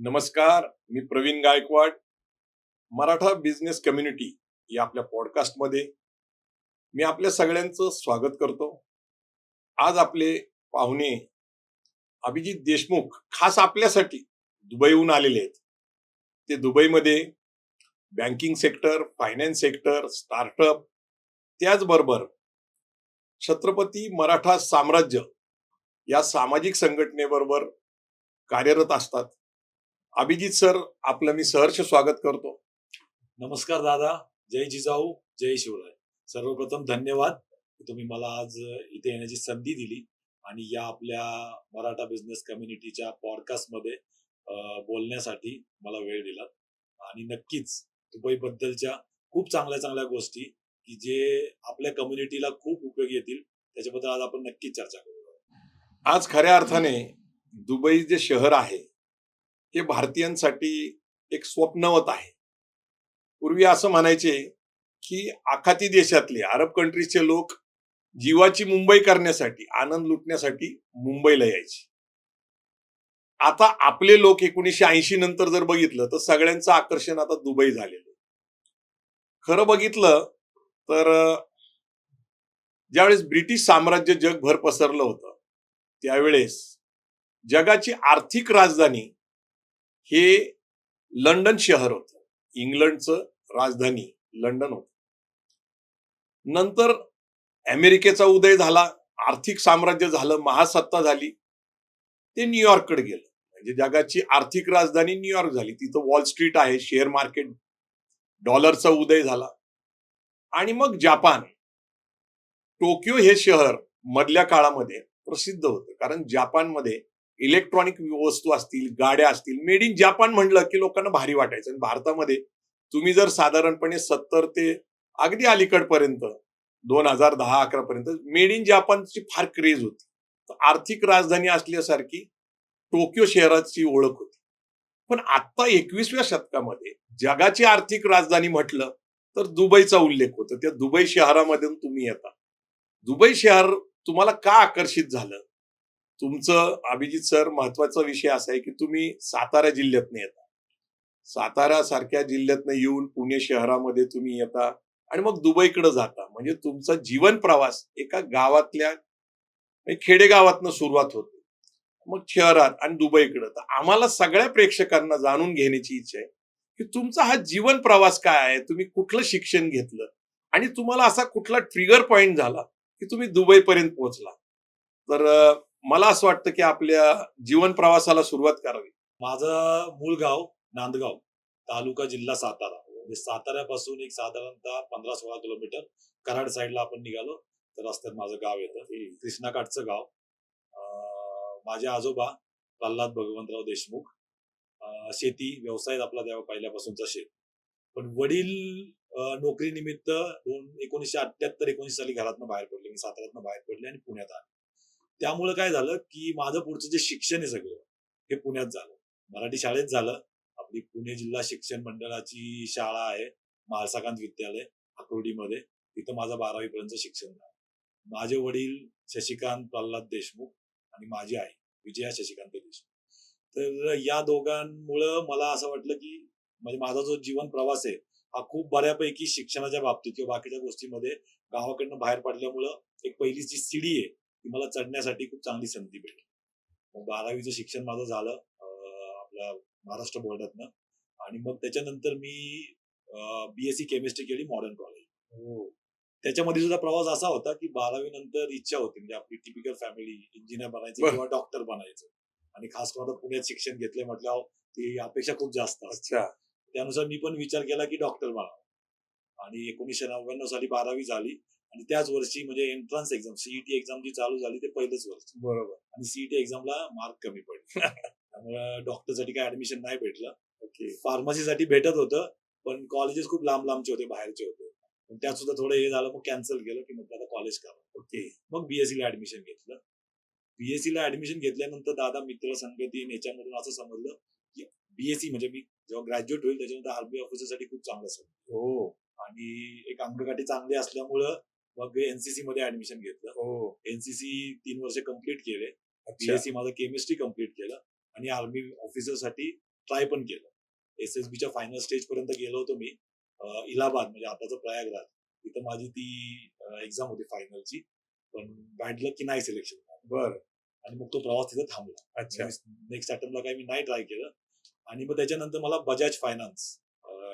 नमस्कार, मी Pravin Gaikwad. Maratha business community या आपल्या पॉडकास्टमध्ये मी आपल्या सगळ्यांचं स्वागत करतो. आज आपले पाहुणे अभिजित देशमुख खास आपल्यासाठी दुबईहून आलेले आहेत. ते दुबईमध्ये banking sector, finance sector, startup, त्याचबरोबर छत्रपती मराठा साम्राज्य या सामाजिक संघटनेबरोबर कार्यरत असतात. अभिजित सर, आपलं मी सहर्ष स्वागत करतो. नमस्कार दादा, जय जिजाऊ, जय शिवराय. सर्वप्रथम धन्यवाद की तुम्ही मला आज इथे येण्याची संधी दिली आणि या आपल्या मराठा बिझनेस कम्युनिटीच्या पॉडकास्ट मध्ये बोलण्यासाठी मला वेळ दिला. आणि नक्कीच दुबई बद्दलच्या खूप चांगल्या चांगल्या गोष्टी की जे आपल्या कम्युनिटीला खूप उपयोगी येतील त्याच्याबद्दल आज आपण नक्कीच चर्चा करू. आज खऱ्या अर्थाने दुबई जे शहर आहे हे भारतीयांसाठी एक स्वप्नवत आहे. पूर्वी असं म्हणायचे की आखाती देशातले अरब कंट्रीजचे लोक जीवाची मुंबई करण्यासाठी, आनंद लुटण्यासाठी मुंबईला यायचे. आता आपले लोक 1980 नंतर जर बघितलं तर सगळ्यांचं आकर्षण आता दुबई झालेलं. खरं बघितलं तर ज्यावेळेस ब्रिटिश साम्राज्य जगभर पसरलं होतं त्यावेळेस जगाची आर्थिक राजधानी हे लंडन शहर होतं. इंग्लंडचं राजधानी लंडन होतं. नंतर अमेरिकेचा उदय झाला, आर्थिक साम्राज्य झालं, महासत्ता झाली, ते न्यूयॉर्ककडे गेलं. म्हणजे जगाची आर्थिक राजधानी न्यूयॉर्क झाली. तिथं वॉल स्ट्रीट आहे, शेअर मार्केट, डॉलरचा उदय झाला. आणि मग जपान, टोकियो हे शहर मधल्या काळामध्ये प्रसिद्ध होतं, कारण जपानमध्ये इलेक्ट्रॉनिक वस्तू असतील, गाड्या असतील, मेड इन जपान म्हणलं की लोकांना भारी वाटायचं. आणि भारतामध्ये तुम्ही जर साधारणपणे 70 ते अगदी अलीकडपर्यंत 2010-11 पर्यंत मेड इन जपानची फार क्रेज होती. आर्थिक राजधानी असल्यासारखी टोकियो शहराची ओळख होती. पण आता 21व्या शतकामध्ये जगाची आर्थिक राजधानी म्हटलं तर दुबईचा उल्लेख होतो. त्या दुबई शहरामधून तुम्ही येता. दुबई शहर तुम्हाला का आकर्षित झालं? तुमचं अभिजित सर, महत्वाचा विषय असा आहे की तुम्ही सातारा जिल्ह्यातनं येता. सातारा सारख्या जिल्ह्यातनं येऊन पुणे शहरामध्ये तुम्ही येता आणि मग दुबईकडे जाता. म्हणजे तुमचा जीवन प्रवास एका गावातल्या खेडेगावातनं सुरुवात होते, मग शहरात आणि दुबईकडे. तर आम्हाला सगळ्या प्रेक्षकांना जाणून घेण्याची इच्छा आहे की तुमचा हा जीवन प्रवास काय आहे, तुम्ही कुठलं शिक्षण घेतलं आणि तुम्हाला असा कुठला ट्रिगर पॉइंट झाला की तुम्ही दुबई पर्यंत पोहोचला. तर मला असं वाटतं की आपल्या जीवन प्रवासाला सुरुवात करावी. माझं मूळ गाव नांदगाव, तालुका जिल्हा सातारा. म्हणजे साताऱ्यापासून एक साधारणतः 15-16 किलोमीटर कराड साईडला आपण निघालो तर रस्त्यात माझं गाव येतं. कृष्णाकाठचं गाव. माझे आजोबा प्रल्हाद भगवंतराव देशमुख. शेती व्यवसाय आपला तेव्हा पहिल्यापासूनचा शेत. पण वडील नोकरीनिमित्त 1978-19 साली घरातनं बाहेर पडले. मी साताऱ्यातनं बाहेर पडले आणि पुण्यात आले. त्यामुळे काय झालं की माझं पुढचं जे शिक्षण आहे सगळं हे पुण्यात झालं. मराठी शाळेत झालं. आपली पुणे जिल्हा शिक्षण मंडळाची शाळा आहे, महालसाकांत विद्यालय आकुर्डीमध्ये. तिथं माझं 12वी पर्यंत शिक्षण झालं. माझे वडील शशिकांत प्रल्हाद देशमुख आणि माझी आई विजया शशिकांत देशमुख. तर या दोघांमुळं मला असं वाटलं की म्हणजे माझा जो जीवन प्रवास आहे हा खूप बऱ्यापैकी शिक्षणाच्या बाबतीत किंवा बाकीच्या गोष्टीमध्ये गावाकडनं बाहेर पडल्यामुळं एक पहिली जी सीडी आहे ती मला चढण्यासाठी खूप चांगली संधी भेटली. मग 12वीचं शिक्षण माझं झालं आपल्या महाराष्ट्र बोर्डातनं. आणि मग त्याच्यानंतर मी BSc केमिस्ट्री केली मॉडर्न कॉलेज. त्याच्यामध्ये सुद्धा प्रवास असा होता की 12वी नंतर इच्छा होती, म्हणजे आपली टिपिकल फॅमिली, इंजिनियर बनायचं किंवा डॉक्टर बनायचं. आणि खास करून पुण्यात शिक्षण घेतले म्हटल्यावर ती अपेक्षा खूप जास्त असते. त्यानुसार मी पण विचार केला की डॉक्टर बनावं. आणि 1999 साली 12वी झाली आणि त्याच वर्षी म्हणजे एंट्रन्स एक्झाम CET एक्झाम जी चालू झाली ते पहिलंच वर्ष. बरोबर. आणि CET एक्झामला मार्क कमी पडले. त्यामुळे डॉक्टरसाठी काय ऍडमिशन नाही भेटलं. फार्मसीसाठी भेटत होतं पण कॉलेजेस खूप लांब लांबचे होते, बाहेरचे होते. त्यात सुद्धा थोडं हे झालं, मग कॅन्सल केलं की म्हटलं आता कॉलेज करा. मग BSc ला ऍडमिशन घेतलं. BSc ला ऍडमिशन घेतल्यानंतर दादा मित्र संगती याच्यामधून असं समजलं की BSc म्हणजे मी जेव्हा ग्रॅज्युएट होईल त्याच्यानंतर आर्मी ऑफिसरसाठी खूप चांगलं असेल. आणि एक अंगगाठी चांगली असल्यामुळं मग NCC मध्ये ऍडमिशन घेतलं. NCC 3 वर्ष कंप्लीट केले. BSc माझं केमिस्ट्री कंप्लीट केलं आणि आर्मी ऑफिसरसाठी ट्राय पण केलं. SSBच्या फायनल स्टेज पर्यंत गेलो होतो मी. इलाहाबाद म्हणजे आताचं प्रयागराज, तिथं माझी ती एक्झाम होती फायनलची, पण बॅड लक की नाही सिलेक्शन झालं. बर. आणि मग तो प्रवास तिथे थांबला. अच्छा. नेक्स्ट अटेम्प्टला काही मी नाही ट्राय केलं. आणि मग त्याच्यानंतर मला बजाज फायनान्स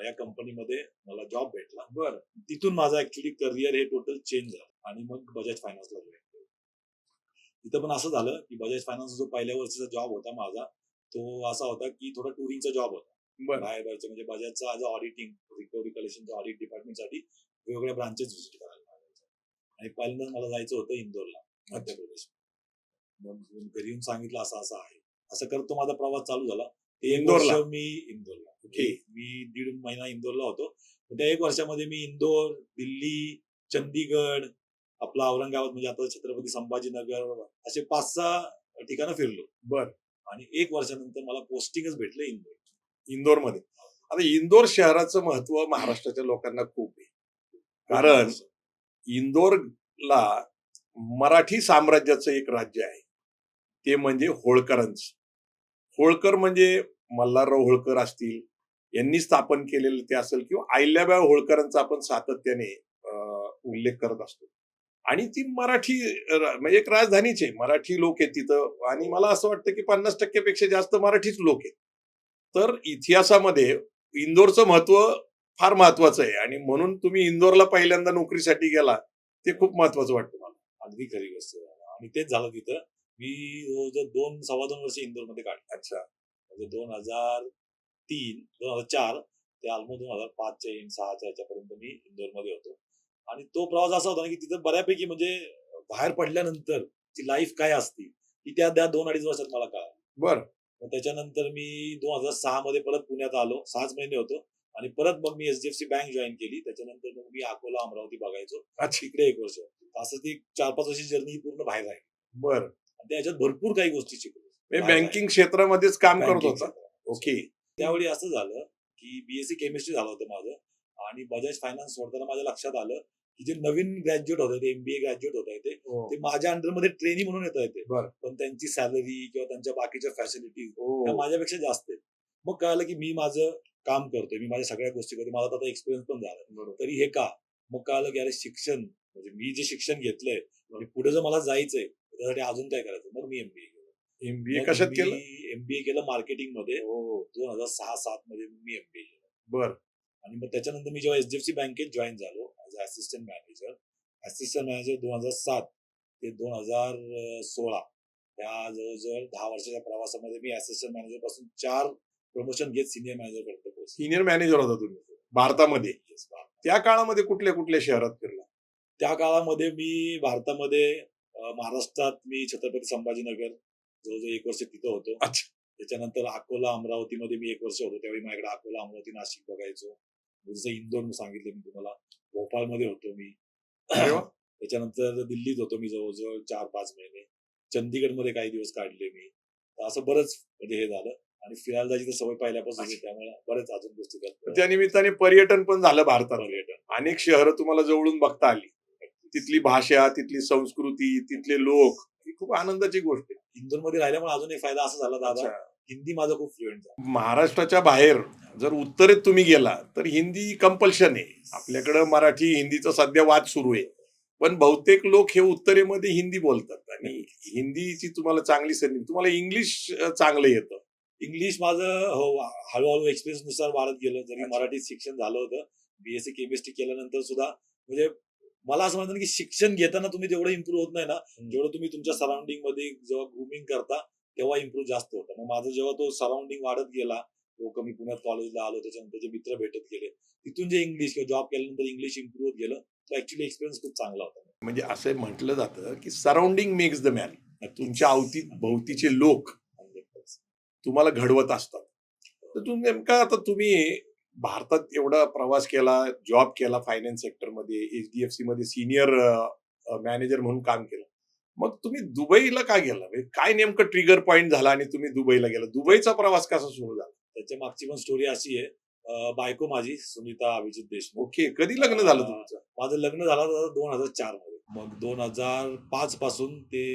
या कंपनीमध्ये मला जॉब भेटला. बर. तिथून माझं ऍक्च्युली करिअर हे टोटल चेंज झालं आणि मग बजाज फायनान्सला जॉईन केलं. तिथं पण असं झालं की बजाज फायनान्स जो पहिल्या वर्षीचा जॉब होता माझा, तो असा होता की थोडा टुरिंगचा जॉब होता. बर. बाहेर जायचं म्हणजे बजाजचा ॲज अ ऑडिटिंग, रिकव्हरी कलेक्शनच्या ऑडिट डिपार्टमेंटसाठी वेगवेगळ्या ब्रांचेस व्हिजिट करायला लागायच्या. आणि पहिल्यांदाच मला जायचं होतं इंदोरला, मध्य प्रदेश. मग घरी येऊन सांगितलं असं असं आहे. असं करत तो माझा प्रवास चालू झाला. इंदोरला? मी इंदोरला. ओके. मी 1.5 महिना इंदोरला होतो. त्या 1 वर्षामध्ये मी इंदोर, दिल्ली, चंदीगड, आपला औरंगाबाद म्हणजे आता छत्रपती संभाजीनगर, असे 5-6 ठिकाणं फिरलो. बर. आणि 1 वर्षानंतर मला पोस्टिंगच भेटलं इंदोर. इंदोरमध्ये. आता इंदोर शहराचं महत्व महाराष्ट्राच्या लोकांना खूप आहे. कारण इंदोरला मराठी साम्राज्याचं एक राज्य आहे, ते म्हणजे होळकरांचं. होळकर म्हणजे मल्हारराव होळकर असतील, यांनी स्थापन केलेलं ते असेल, किंवा अहिल्याबाई होळकरांचा आपण सातत्याने उल्लेख करत असतो. आणि ती मराठी म्हणजे एक राजधानीच आहे. मराठी लोक आहेत तिथं, आणि मला असं वाटतं की 50% पेक्षा जास्त मराठीच लोक आहेत. तर इतिहासामध्ये इंदोरचं महत्व फार महत्वाचं आहे, आणि म्हणून तुम्ही इंदोरला पहिल्यांदा नोकरीसाठी गेला, ते खूप महत्वाचं वाटतं मला. अगदी खरी गोष्ट आहे. आणि तेच झालं तिथं. मी जवळजवळ 2-2.25 वर्ष इंदोरमध्ये काढले. अच्छा. म्हणजे 2003, 2004 ते ऑलमोस्ट 2005च्या एंड 6च्या याच्यापर्यंत मी इंदोरमध्ये होतो. आणि तो प्रवास असा होता ना की तिथं बऱ्यापैकी म्हणजे बाहेर पडल्यानंतर ती लाईफ काय असती ती त्या 2-2.5 वर्षात मला कळाली. बर. मग त्याच्यानंतर मी 2006 मध्ये परत पुण्यात आलो. 6च महिने होतो. आणि परत मग मी HDFC बँक जॉईन केली. त्याच्यानंतर मग मी अकोला, अमरावती बघायचो. अच्छा. तिकडे 1 वर्ष. असं ती 4-5 वर्षाची जर्नी पूर्ण बाहेर आहे. बर. आणि त्याच्यात भरपूर काही गोष्टी शिकलो. बँकिंग क्षेत्रामध्येच काम करत Banking होता. क्षेत्रात. ओके. त्यावेळी असं झालं की BSc केमिस्ट्री झालं होतं माझं. आणि बजाज फायनान्स सोडताना माझ्या लक्षात आलं की जे नवीन ग्रॅज्युएट होते, ते MBA ग्रॅज्युएट होत आहे, ते माझ्या अंडरमध्ये ट्रेनी म्हणून येत आहेत. बर. पण त्यांची सॅलरी किंवा त्यांच्या बाकीच्या फॅसिलिटीज ओ. त्या माझ्यापेक्षा जास्त आहेत. मग कळालं की मी माझं काम करतोय, मी माझ्या सगळ्या गोष्टी करतोय, माझा आता एक्सपिरियन्स पण झाला. बरोबर. तरी हे का? मग कळालं की अरे शिक्षण म्हणजे मी जे शिक्षण घेतलंय आणि पुढे जर मला जायचंय त्यासाठी अजून काय करायचं. मग मी MBA केलं. MBA कशात केलं? MBA केलं मार्केटिंग मध्ये. हो. 2006-07 मध्ये मी MBA केलं. बर. आणि मग त्याच्यानंतर मी जेव्हा HDFC बँकेत जॉईन झालो ऍज अ असिस्टंट मॅनेजर. 2007 ते 2016 या जवळजवळ 10 वर्षाच्या प्रवासामध्ये मी असिस्टंट मॅनेजर पासून 4 प्रमोशन घेत सिनियर मॅनेजर पर्यंत पोहोचलो. सिनियर मॅनेजर होता तुम्ही भारतामध्ये. त्या काळामध्ये कुठल्या कुठल्या शहरात फिरला? त्या काळामध्ये मी भारतामध्ये महाराष्ट्रात मी छत्रपती संभाजीनगर जवळजवळ 1 वर्ष तिथं होतो. अच्छा. त्याच्यानंतर अकोला, अमरावतीमध्ये मी 1 वर्ष होतो. त्यावेळी माझ्याकडे अकोला, अमरावती, नाशिक बघायचो. जसं इंदोर सांगितलं मी तुम्हाला. भोपाळमध्ये होतो मी. अरे वा. त्याच्यानंतर दिल्लीत होतो मी जवळजवळ 4-5 महिने. चंदीगडमध्ये काही दिवस काढले मी. तर असं बरंच म्हणजे हे झालं. आणि फिरायला जायची तर सवय पहिल्यापासून आहे, त्यामुळे बरेच अजून गोष्टी करतो. त्या निमित्ताने पर्यटन पण झालं भारतात. पर्यटन. अनेक शहरं तुम्हाला जवळून बघता आली. तिथली भाषा, तिथली संस्कृती, तिथले लोक, ही खूप आनंदाची गोष्ट आहे. इंदोरमध्ये राहिल्यामुळे अजून एक फायदा असा झाला दादा, अच्छा. हिंदी माझं खूप फ्लुएंट झालं. महाराष्ट्राच्या बाहेर जर उत्तरेत तुम्ही गेला तर हिंदी कंपल्शन आहे. आपल्याकडं मराठी हिंदीचा सध्या वाद सुरू आहे, पण बहुतेक लोक हे उत्तरेमध्ये हिंदी बोलतात, आणि हिंदीची तुम्हाला चांगली संधी. तुम्हाला इंग्लिश चांगलं येतं. इंग्लिश माझं हो हळूहळू एक्सपिरियन्स नुसार वाढत गेलं. जरी अच्छा. मराठीत शिक्षण झालं होतं, BSc केमिस्ट्री केल्यानंतर सुद्धा म्हणजे मला असं म्हणतं की शिक्षण घेताना तुम्ही जेवढं इम्प्रूव्ह होत नाही ना, जेवढं तुम्ही तुमच्या सराउंडिंग मध्ये जेव्हा ग्रूमिंग करता तेव्हा इम्प्रूव्ह जास्त होतं. मग माझं जेव्हा तो सराउंडिंग वाढत गेला, लोक मी पुण्यात कॉलेजला आलो, त्याच्यानंतर जे मित्र भेटत गेले, तिथून जे इंग्लिश किंवा जॉब केल्यानंतर इंग्लिश इम्प्रूव्ह होत गेलं, तो ऍक्च्युली एक्सपिरियन्स खूप चांगला होता. म्हणजे असं म्हटलं जातं की सराउंडिंग मेक्स द मॅन. तुमच्या भोवतीचे लोक तुम्हाला घडवत असतात. तर तुम्ही नेमका आता तुम्ही भारतात एवढा प्रवास केला, जॉब केला फायनान्स सेक्टरमध्ये, HDFC मध्ये सिनियर मॅनेजर म्हणून काम केलं, मग तुम्ही दुबईला का गेला? म्हणजे काय नेमकं ट्रिगर पॉइंट झाला आणि तुम्ही दुबईला गेला? दुबईचा प्रवास कसा सुरू झाला? त्याच्या मागची पण स्टोरी अशी आहे. बायको माझी सुनीता अभिजित देशमुख. ओके. कधी लग्न झालं तुमचं? माझं लग्न झालं 2004 मध्ये. मग 2005 पासून ते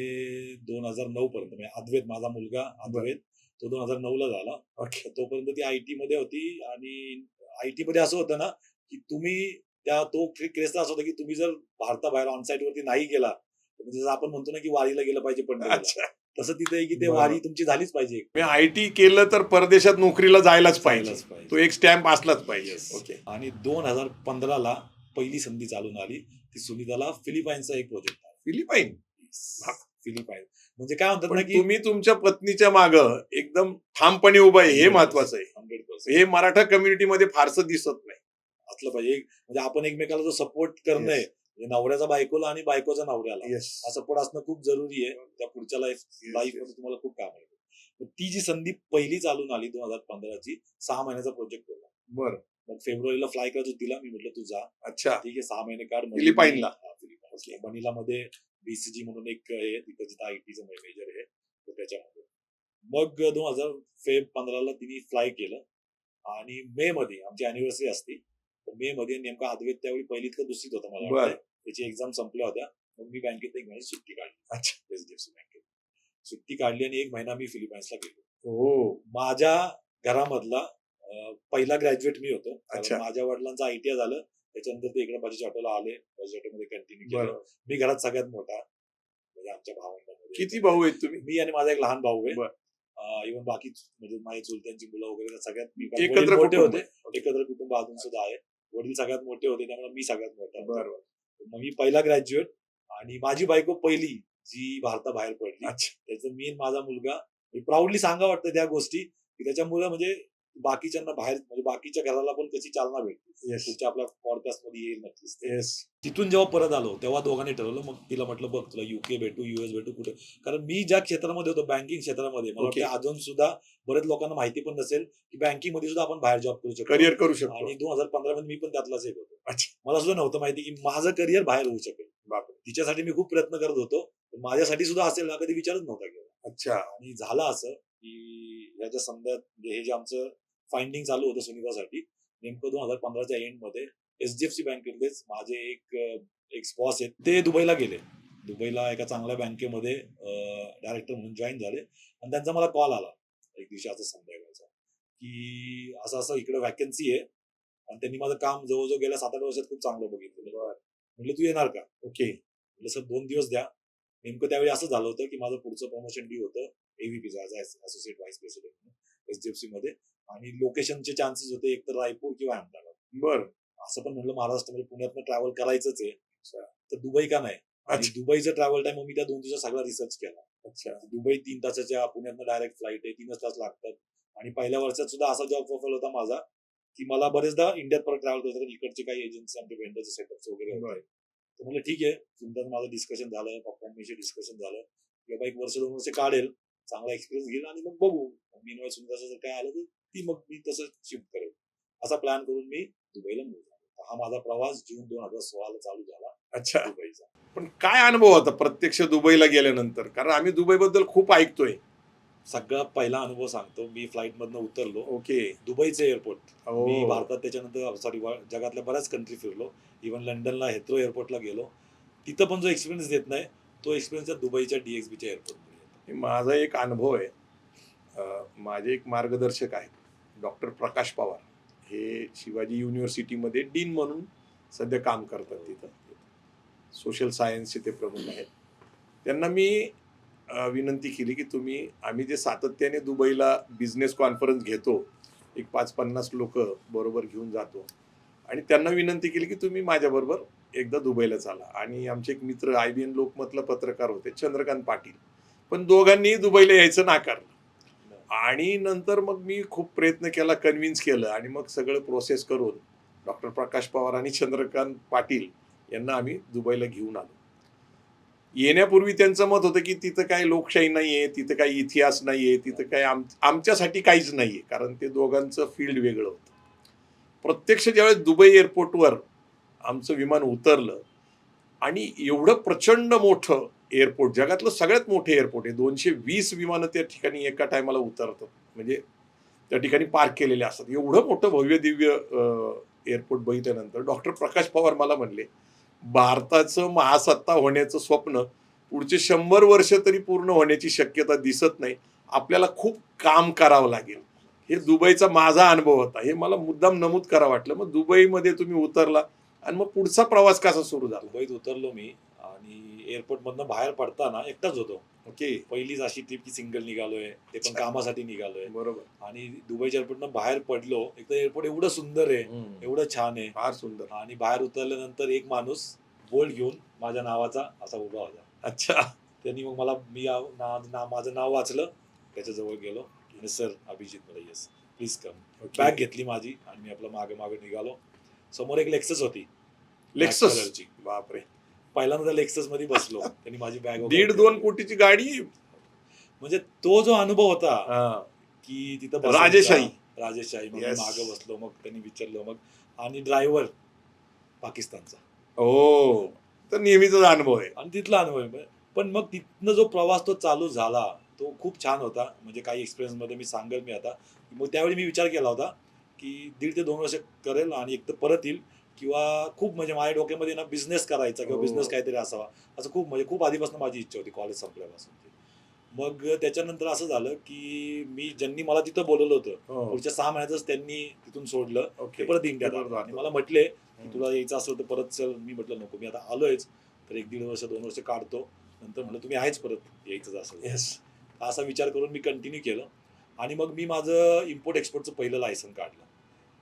2009 पर्यंत म्हणजे अद्वैत माझा मुलगा अद्वैत तो 2009ला झाला. ओके. तोपर्यंत ती आयटी मध्ये होती आणि आयटी मध्ये असं होतं ना की तुम्ही तो क्रेज असं होता की तुम्ही जर भारताबाहेर ऑनसाईट वरती नाही गेला तर म्हणजे जसं आपण म्हणतो ना की वारीला गेलं पाहिजे पंढरीला, अच्छा. तसं तिथे आहे की ते बरं. वारी तुमची झालीच पाहिजे. मी आयटी केलं तर परदेशात नोकरीला जायलाच पाहिजे. जायलाच पाहिजे. तो एक स्टॅम्प असलाच पाहिजे. Yes. ओके. आणि 2015ला पहिली संधी चालून आली ती सुनीताला फिलिपाईन्सचा एक प्रोजेक्ट आला. फिलिपाईन. फिलिपाईन म्हणजे काय म्हणतात पण ना की तुम्ही तुमच्या पत्नीच्या माग एकदम ठामपणे उभा आहे हे महत्वाचं आहे. 100% हे मराठा कम्युनिटीमध्ये फारसं दिसत नाही. असलं पाहिजे. म्हणजे आपण एकमेकाला जो सपोर्ट करणं आहे, Yes. म्हणजे नवऱ्याचा बायकोला आणि बायकोचा नवऱ्याला येस. हा सपोर्ट असणं खूप जरुरी आहे. त्या पुढच्या लाईफ मध्ये तुम्हाला खूप काम आहे. तर ती जी संधी पहिली चालून आली 2015ची 6 महिन्याचा प्रोजेक्ट होता. बरं. मग फेब्रुवारीला फ्लाय करायचं तिला मी म्हटलं तू जा, अच्छा. ठीक आहे 6 महिने काढ. फिलिपाईनला? फिलिपाईन मनिलामध्ये बीसीजी म्हणून एक आहे तिथं जिथं आयटीचं मेजर आहे तर त्याच्यामध्ये. मग 2015ला तिने फ्लाय केलं आणि मे मध्ये आमची अॅनिव्हर्सरी असते. तर मे मध्ये नेमका अद्वैत त्यावेळी पहिलीत का दुसरीत होता मला बरं. वाटतं. त्याची एक्झाम संपल्या होत्या. मग मी बँकेत एक महिना सुट्टी काढली. अच्छा. एचडीएफसी बँकेत सुट्टी काढली आणि 1 महिना मी फिलिपाईन्सला गेलो. हो. माझ्या घरामधला पहिला ग्रॅज्युएट मी होतो. अच्छा. कारण माझ्या वडिलांचं आयटीआय झालं. त्याच्यानंतर ते इकडे बजाज ऑटोला आले. बजाज ऑटोमध्ये कंटिन्यू केलं. बरं. मी घरात सगळ्यात मोठा म्हणजे आमच्या भावंडांमध्ये. किती भाऊ आहेत तुम्ही? मी आणि माझा एक लहान भाऊ आहे. बरं. इव्हन बाकी म्हणजे माझ्या चुलत्यांची मुलं वगैरे सगळ्यात मी एकत्र वडील मोठे कुटुंब. होते. एकत्र कुटुंब अजून सुद्धा आहे. वडील सगळ्यात मोठे होते त्यामुळे मी सगळ्यात मोठा होतो. बरोबर. मग मी पहिला ग्रॅज्युएट आणि माझी बायको पहिली जी भारताबाहेर पडली. अच्छा. त्याचं मी आणि माझा मुलगा प्राऊडली सांगा वाटतं त्या गोष्टी की त्याच्यामुळे म्हणजे बाकीच्यांना बाहेर म्हणजे बाकीच्या घराला पण त्याची चालना भेटते. येस. तुमच्या आपल्या पॉडकास्ट मध्ये येईल नक्कीच ते. येस. तिथून जेव्हा परत आलो तेव्हा दोघांनी ठरवलं. मग तिला म्हटलं बघ तुला युके भेटू युएस भेटू कुठे, कारण मी ज्या क्षेत्रामध्ये होतो बँकिंग क्षेत्रामध्ये मला Okay. वाटतं अजून सुद्धा बरेच लोकांना माहिती पण नसेल की बँकिंग मध्ये सुद्धा आपण बाहेर जॉब करू शकतो. करिअर करू शकतो. आणि 2015 मध्ये मी पण त्यातलाच एक होतो. अच्छा. मला सुद्धा नव्हतं माहिती की माझं करिअर बाहेर होऊ शकेल. बापरे. तिच्यासाठी मी खूप प्रयत्न करत होतो. पण माझ्यासाठी सुद्धा असेल ना कधी विचारच नव्हता केला. अच्छा. आणि झालं असं की ह्याच्या संध्यात म्हणजे हे जे आमचं फाइंडिंग चालू होतं सुनीतासाठी नेमकं 2015च्या एंड मध्ये एचडीएफसी बँकेतलेच माझे एक बॉस आहेत ते दुबईला गेले. दुबईला एका चांगल्या बँकेमध्ये डायरेक्टर म्हणून जॉईन झाले आणि त्यांचा मला कॉल आला एक दिवशी असं संध्याकाळचा की असं असं इकडे वॅकन्सी आहे आणि त्यांनी माझं काम जवळजवळ गेल्या 7-8 वर्षात खूप चांगलं बघितलेलं. म्हटलं तू येणार का? ओके. म्हटलं सर 2 दिवस द्या. नेमकं त्यावेळी असं झालं होतं की माझं पुढचं प्रमोशन डी होतं एव्हीपी असोसिएट व्हाईस प्रेसिडेंट एचडीएफसी मध्ये आणि लोकेशनचे चान्सेस होते एक तर रायपूर किंवा अहमदाबाद. बरं. असं पण म्हटलं महाराष्ट्रामध्ये पुण्यातनं ट्रॅव्हल करायचंच आहे तर दुबई का नाही. आणि अच्छा. दुबईचं ट्रॅव्हल टाइम मी त्या 2 दिवसात सगळा रिसर्च केला. अच्छा. दुबई 3 तासाच्या पुण्यातनं डायरेक्ट फ्लाईट आहे 3 तास लागतात. आणि पहिल्या वर्षात सुद्धा असा जॉब प्रोफाईल होता माझा की मला बरेचदा इंडियात परत ट्रॅव्हल करतो इकडचे काही एजन्सी आमचे व्हेंडरचे सेटअप्स वगैरे होते. तर म्हटलं ठीक आहे तुमचं माझं डिस्कशन झालं पप्पांशी डिस्कशन झालं की बाबा 1 वर्ष 2 वर्ष काढेल चांगला एक्सपिरियन्स घेईल आणि मग बघू मी सुंदर जर काय आलं तर ती मग मी तसं शिफ्ट करेल असा प्लॅन करून मी दुबईला मूव्ह झालो. हा माझा प्रवास जून 2016ला चालू झाला. अच्छा. दुबईचा. पण काय अनुभव होता प्रत्यक्ष दुबईला गेल्यानंतर? कारण आम्ही दुबईबद्दल खूप ऐकतोय. सगळा पहिला अनुभव सांगतो. मी फ्लाईट मधनं उतरलो. ओके. दुबईचे एअरपोर्ट हो. मी भारतात त्याच्यानंतर सॉरी जगातल्या बऱ्याच कंट्री फिरलो. इव्हन लंडनला हेथ्रो एअरपोर्टला गेलो. तिथं पण जो एक्सपिरियन्स देत नाही तो एक्सपिरियन्स दुबईच्या DXBच्या एअरपोर्टमध्ये. माझा एक अनुभव आहे. माझे एक मार्गदर्शक आहेत डॉक्टर प्रकाश पवार. हे शिवाजी युनिव्हर्सिटीमध्ये डीन म्हणून सध्या काम करतात तिथं. सोशल सायन्सचे ते प्रमुख आहेत. त्यांना मी विनंती केली की आम्ही जे सातत्याने दुबईला बिझनेस कॉन्फरन्स घेतो एक 5-50 लोक बरोबर घेऊन जातो आणि त्यांना विनंती केली की तुम्ही माझ्याबरोबर एकदा दुबईला चाला. आणि आमचे एक मित्र IBN लोकमतला पत्रकार होते चंद्रकांत पाटील, पण दोघांनी दुबईला यायचं नाकारलं. आणि नंतर मग मी खूप प्रयत्न केला कन्व्हिन्स केलं आणि मग सगळं प्रोसेस करून डॉक्टर प्रकाश पवार आणि चंद्रकांत पाटील यांना आम्ही दुबईला घेऊन आलो. येण्यापूर्वी त्यांचं मत होतं की तिथं काही लोकशाही नाहीये, तिथं काही इतिहास नाहीये, तिथं काही आमच्यासाठी काहीच नाहीये, कारण ते दोघांचं फील्ड वेगळं होतं. प्रत्यक्ष ज्यावेळेस दुबई एअरपोर्टवर आमचं विमान उतरलं आणि एवढं प्रचंड मोठं एअरपोर्ट, जगातलं सगळ्यात मोठं एअरपोर्ट आहे. 220 विमानं त्या ठिकाणी एका टायमाला उतरतात, म्हणजे त्या ठिकाणी पार्क केलेले असतात. एवढं मोठं भव्य दिव्य एअरपोर्ट बघितल्यानंतर डॉक्टर प्रकाश पवार मला म्हणले भारताचं महासत्ता होण्याचं स्वप्न पुढचे 100 वर्ष तरी पूर्ण होण्याची शक्यता दिसत नाही. आपल्याला खूप काम करावं लागेल. हे दुबईचा माझा अनुभव होता. हे मला मुद्दाम नमूद करावं वाटलं. मग दुबईमध्ये तुम्ही उतरला आणि मग पुढचा प्रवास कसा सुरू झाला? दुबईत उतरलो मी आणि एअरपोर्ट मधनं बाहेर पडताना एकटाच होतो. ओके. पहिलीच अशी ट्रिप की सिंगल निघालोय, ते पण कामासाठी निघालोय. बरोबर. आणि दुबईच्या एअरपोर्टनं बाहेर पडलो. एक तर एअरपोर्ट एवढं सुंदर आहे, एवढं छान आहे. फार सुंदर. आणि बाहेर उतरल्यानंतर एक माणूस बोल्ट घेऊन माझ्या नावाचा असा उभा होता. अच्छा. त्यांनी मग मला माझं नाव वाचलं, त्याच्याजवळ गेलो आणि सर अभिजित मला yes please come. Okay. Bag घेतली माझी आणि मी आपलं मागे मागे निघालो. समोर एक लेक्सस होती, लेक्सस. कलरची. बापरे. पहिल्यांदा त्या लेक्सस मध्ये बसलो. त्यांनी माझी बॅग 1.5-2 कोटीची गाडी. म्हणजे तो जो अनुभव होता हा. की तिथं बसायचा, राजेशाही. राजेशाही. मग Yes. मागे बसलो, मग त्यांनी विचारलं, मग आणि ड्रायव्हर पाकिस्तानचा. हो. तर नेहमीचा अनुभव आहे. आणि तिथला अनुभव आहे. पण मग तिथनं जो प्रवास तो चालू झाला तो खूप छान होता. म्हणजे काही एक्सपिरियन्स मध्ये मी सांगेल मी आता. मग त्यावेळी मी विचार केला होता की 1.5 ते 2 वर्ष करेल आणि एक तर परत येईल, किंवा खूप म्हणजे माझ्या डोक्यामध्ये ना बिझनेस करायचा किंवा हो. बिझनेस काहीतरी असावा, असं खूप म्हणजे खूप आधीपासून माझी इच्छा होती कॉलेज संपल्यापासून. मग त्याच्यानंतर असं झालं की ज्यांनी मला तिथं बोलवलं होतं, हो. पुढच्या 6 महिन्यातच त्यांनी तिथून सोडलं. ओके. ते परत इंडियात आले आणि मला म्हटले की हम्म. तुला यायचं असं होतं परत चल. मी म्हटलं नको, मी आता आलोयच तर 1-1.5 वर्ष 2 वर्ष काढतो, नंतर म्हटलं तुम्ही आहेच परत यायचं असेल. येस. असा विचार करून मी कंटिन्यू केलं. आणि मग मी माझं इम्पोर्ट एक्सपोर्टचं पहिलं लायसन काढलं.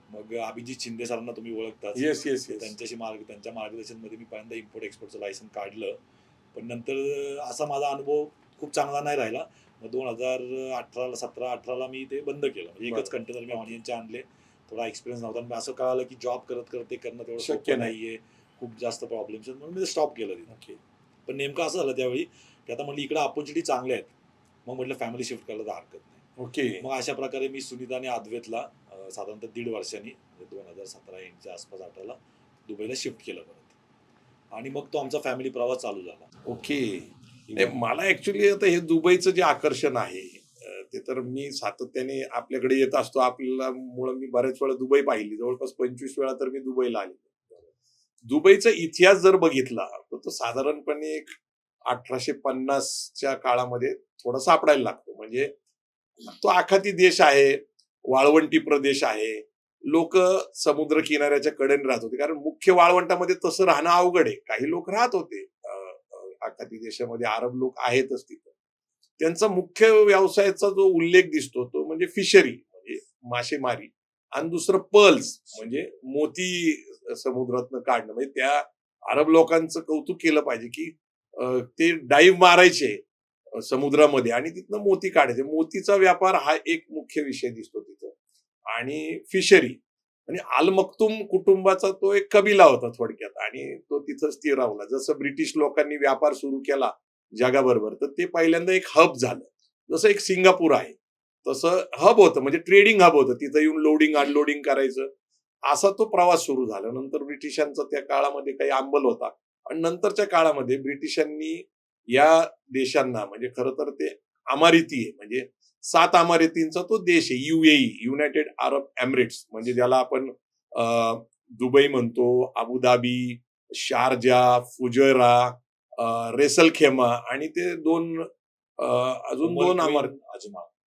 मग अभिजित शिंदे सरांना तुम्ही ओळखताच. Yes yes yes. त्यांच्या मार्गदर्शनमध्ये मी पहिल्यांदा इम्पोर्ट एक्सपोर्टचं लायसन काढलं. पण नंतर असा माझा अनुभव खूप चांगला नाही राहिला. मग 2017-18ला मी ते बंद केलं. म्हणजे एकच बरं. कंटेनर मी ऑनियनचे आणले. थोडा एक्सपिरियन्स नव्हता. मग असं कळालं की जॉब करत करत ते करणं तेवढं शक्य शक्य नाही. नाहीये, खूप जास्त प्रॉब्लेम्स आहेत, म्हणून मी स्टॉप केलं तिथं. ओके. पण नेमकं असं झालं त्यावेळी की आता म्हटलं इकडे ऑपॉर्च्युनिटी चांगल्या आहेत, मग म्हटलं फॅमिली शिफ्ट करायला तर हरकत नाही. ओके. मग अशा प्रकारे मी सुनीता आणि अद्वैतला साधारणतः 1.5 वर्षांनी 2017 एंडच्या आसपास 18ला दुबईला शिफ्ट केलं परत. आणि मग तो आमचा फॅमिली प्रवास चालू झाला. ओके. नाही, मला ऍक्च्युली आता हे दुबईचं जे आकर्षण आहे ते तर मी सातत्याने आपल्याकडे येत असतो. आपल्याला मुळे मी बऱ्याच वेळा दुबई पाहिली. जवळपास 25 वेळा तर मी दुबईला आले. दुबईचा इतिहास जर बघितला तर तो साधारणपणे एक 1850च्या काळामध्ये थोडा सापडायला लागतो. म्हणजे तो आखाती देश आहे, वाळवंटी प्रदेश आहे. लोक समुद्र किनाऱ्याच्या कडेने राहत होते, कारण मुख्य वाळवंटामध्ये तसं राहणं अवघड आहे. काही लोक राहत होते आखाती देशामध्ये, अरब लोक आहेतच तिथं. त्यांचा मुख्य व्यवसायाचा जो उल्लेख दिसतो तो म्हणजे फिशरी, म्हणजे मासेमारी, आणि दुसरं पर्ल्स म्हणजे मोती समुद्रातनं काढणं. म्हणजे त्या अरब लोकांचं कौतुक केलं पाहिजे की ते डाईव्ह मारायचे समुद्रामध्ये आणि तिथनं मोती काढायचे. मोतीचा व्यापार हा एक मुख्य विषय दिसतो तिथं. आणि फिशरी आणि अल मक्तूम कुटुंबाचा तो एक कबिला होता थोडक्यात, आणि तो तिथं स्थिरावला. जसं ब्रिटिश लोकांनी व्यापार सुरू केला जगाबरोबर, तर ते पहिल्यांदा एक हब झालं. जसं एक सिंगापूर आहे तसं हब होतं, म्हणजे ट्रेडिंग हब होतं. तिथं येऊन लोडिंग अनलोडिंग करायचं, असा तो प्रवास सुरू झाला. नंतर ब्रिटिशांचा त्या काळामध्ये काही अंमल होता आणि नंतरच्या काळामध्ये ब्रिटिशांनी या देशांना, म्हणजे खरं तर ते अमारिती आहे, म्हणजे 7 अमारितींचा तो देश आहे, UAE, युनायटेड अरब एमिरेट्स, म्हणजे ज्याला आपण दुबई म्हणतो, अबुधाबी, शारजा, फुजैरा, रेसलखेमा, आणि ते अजून 2 अमारत,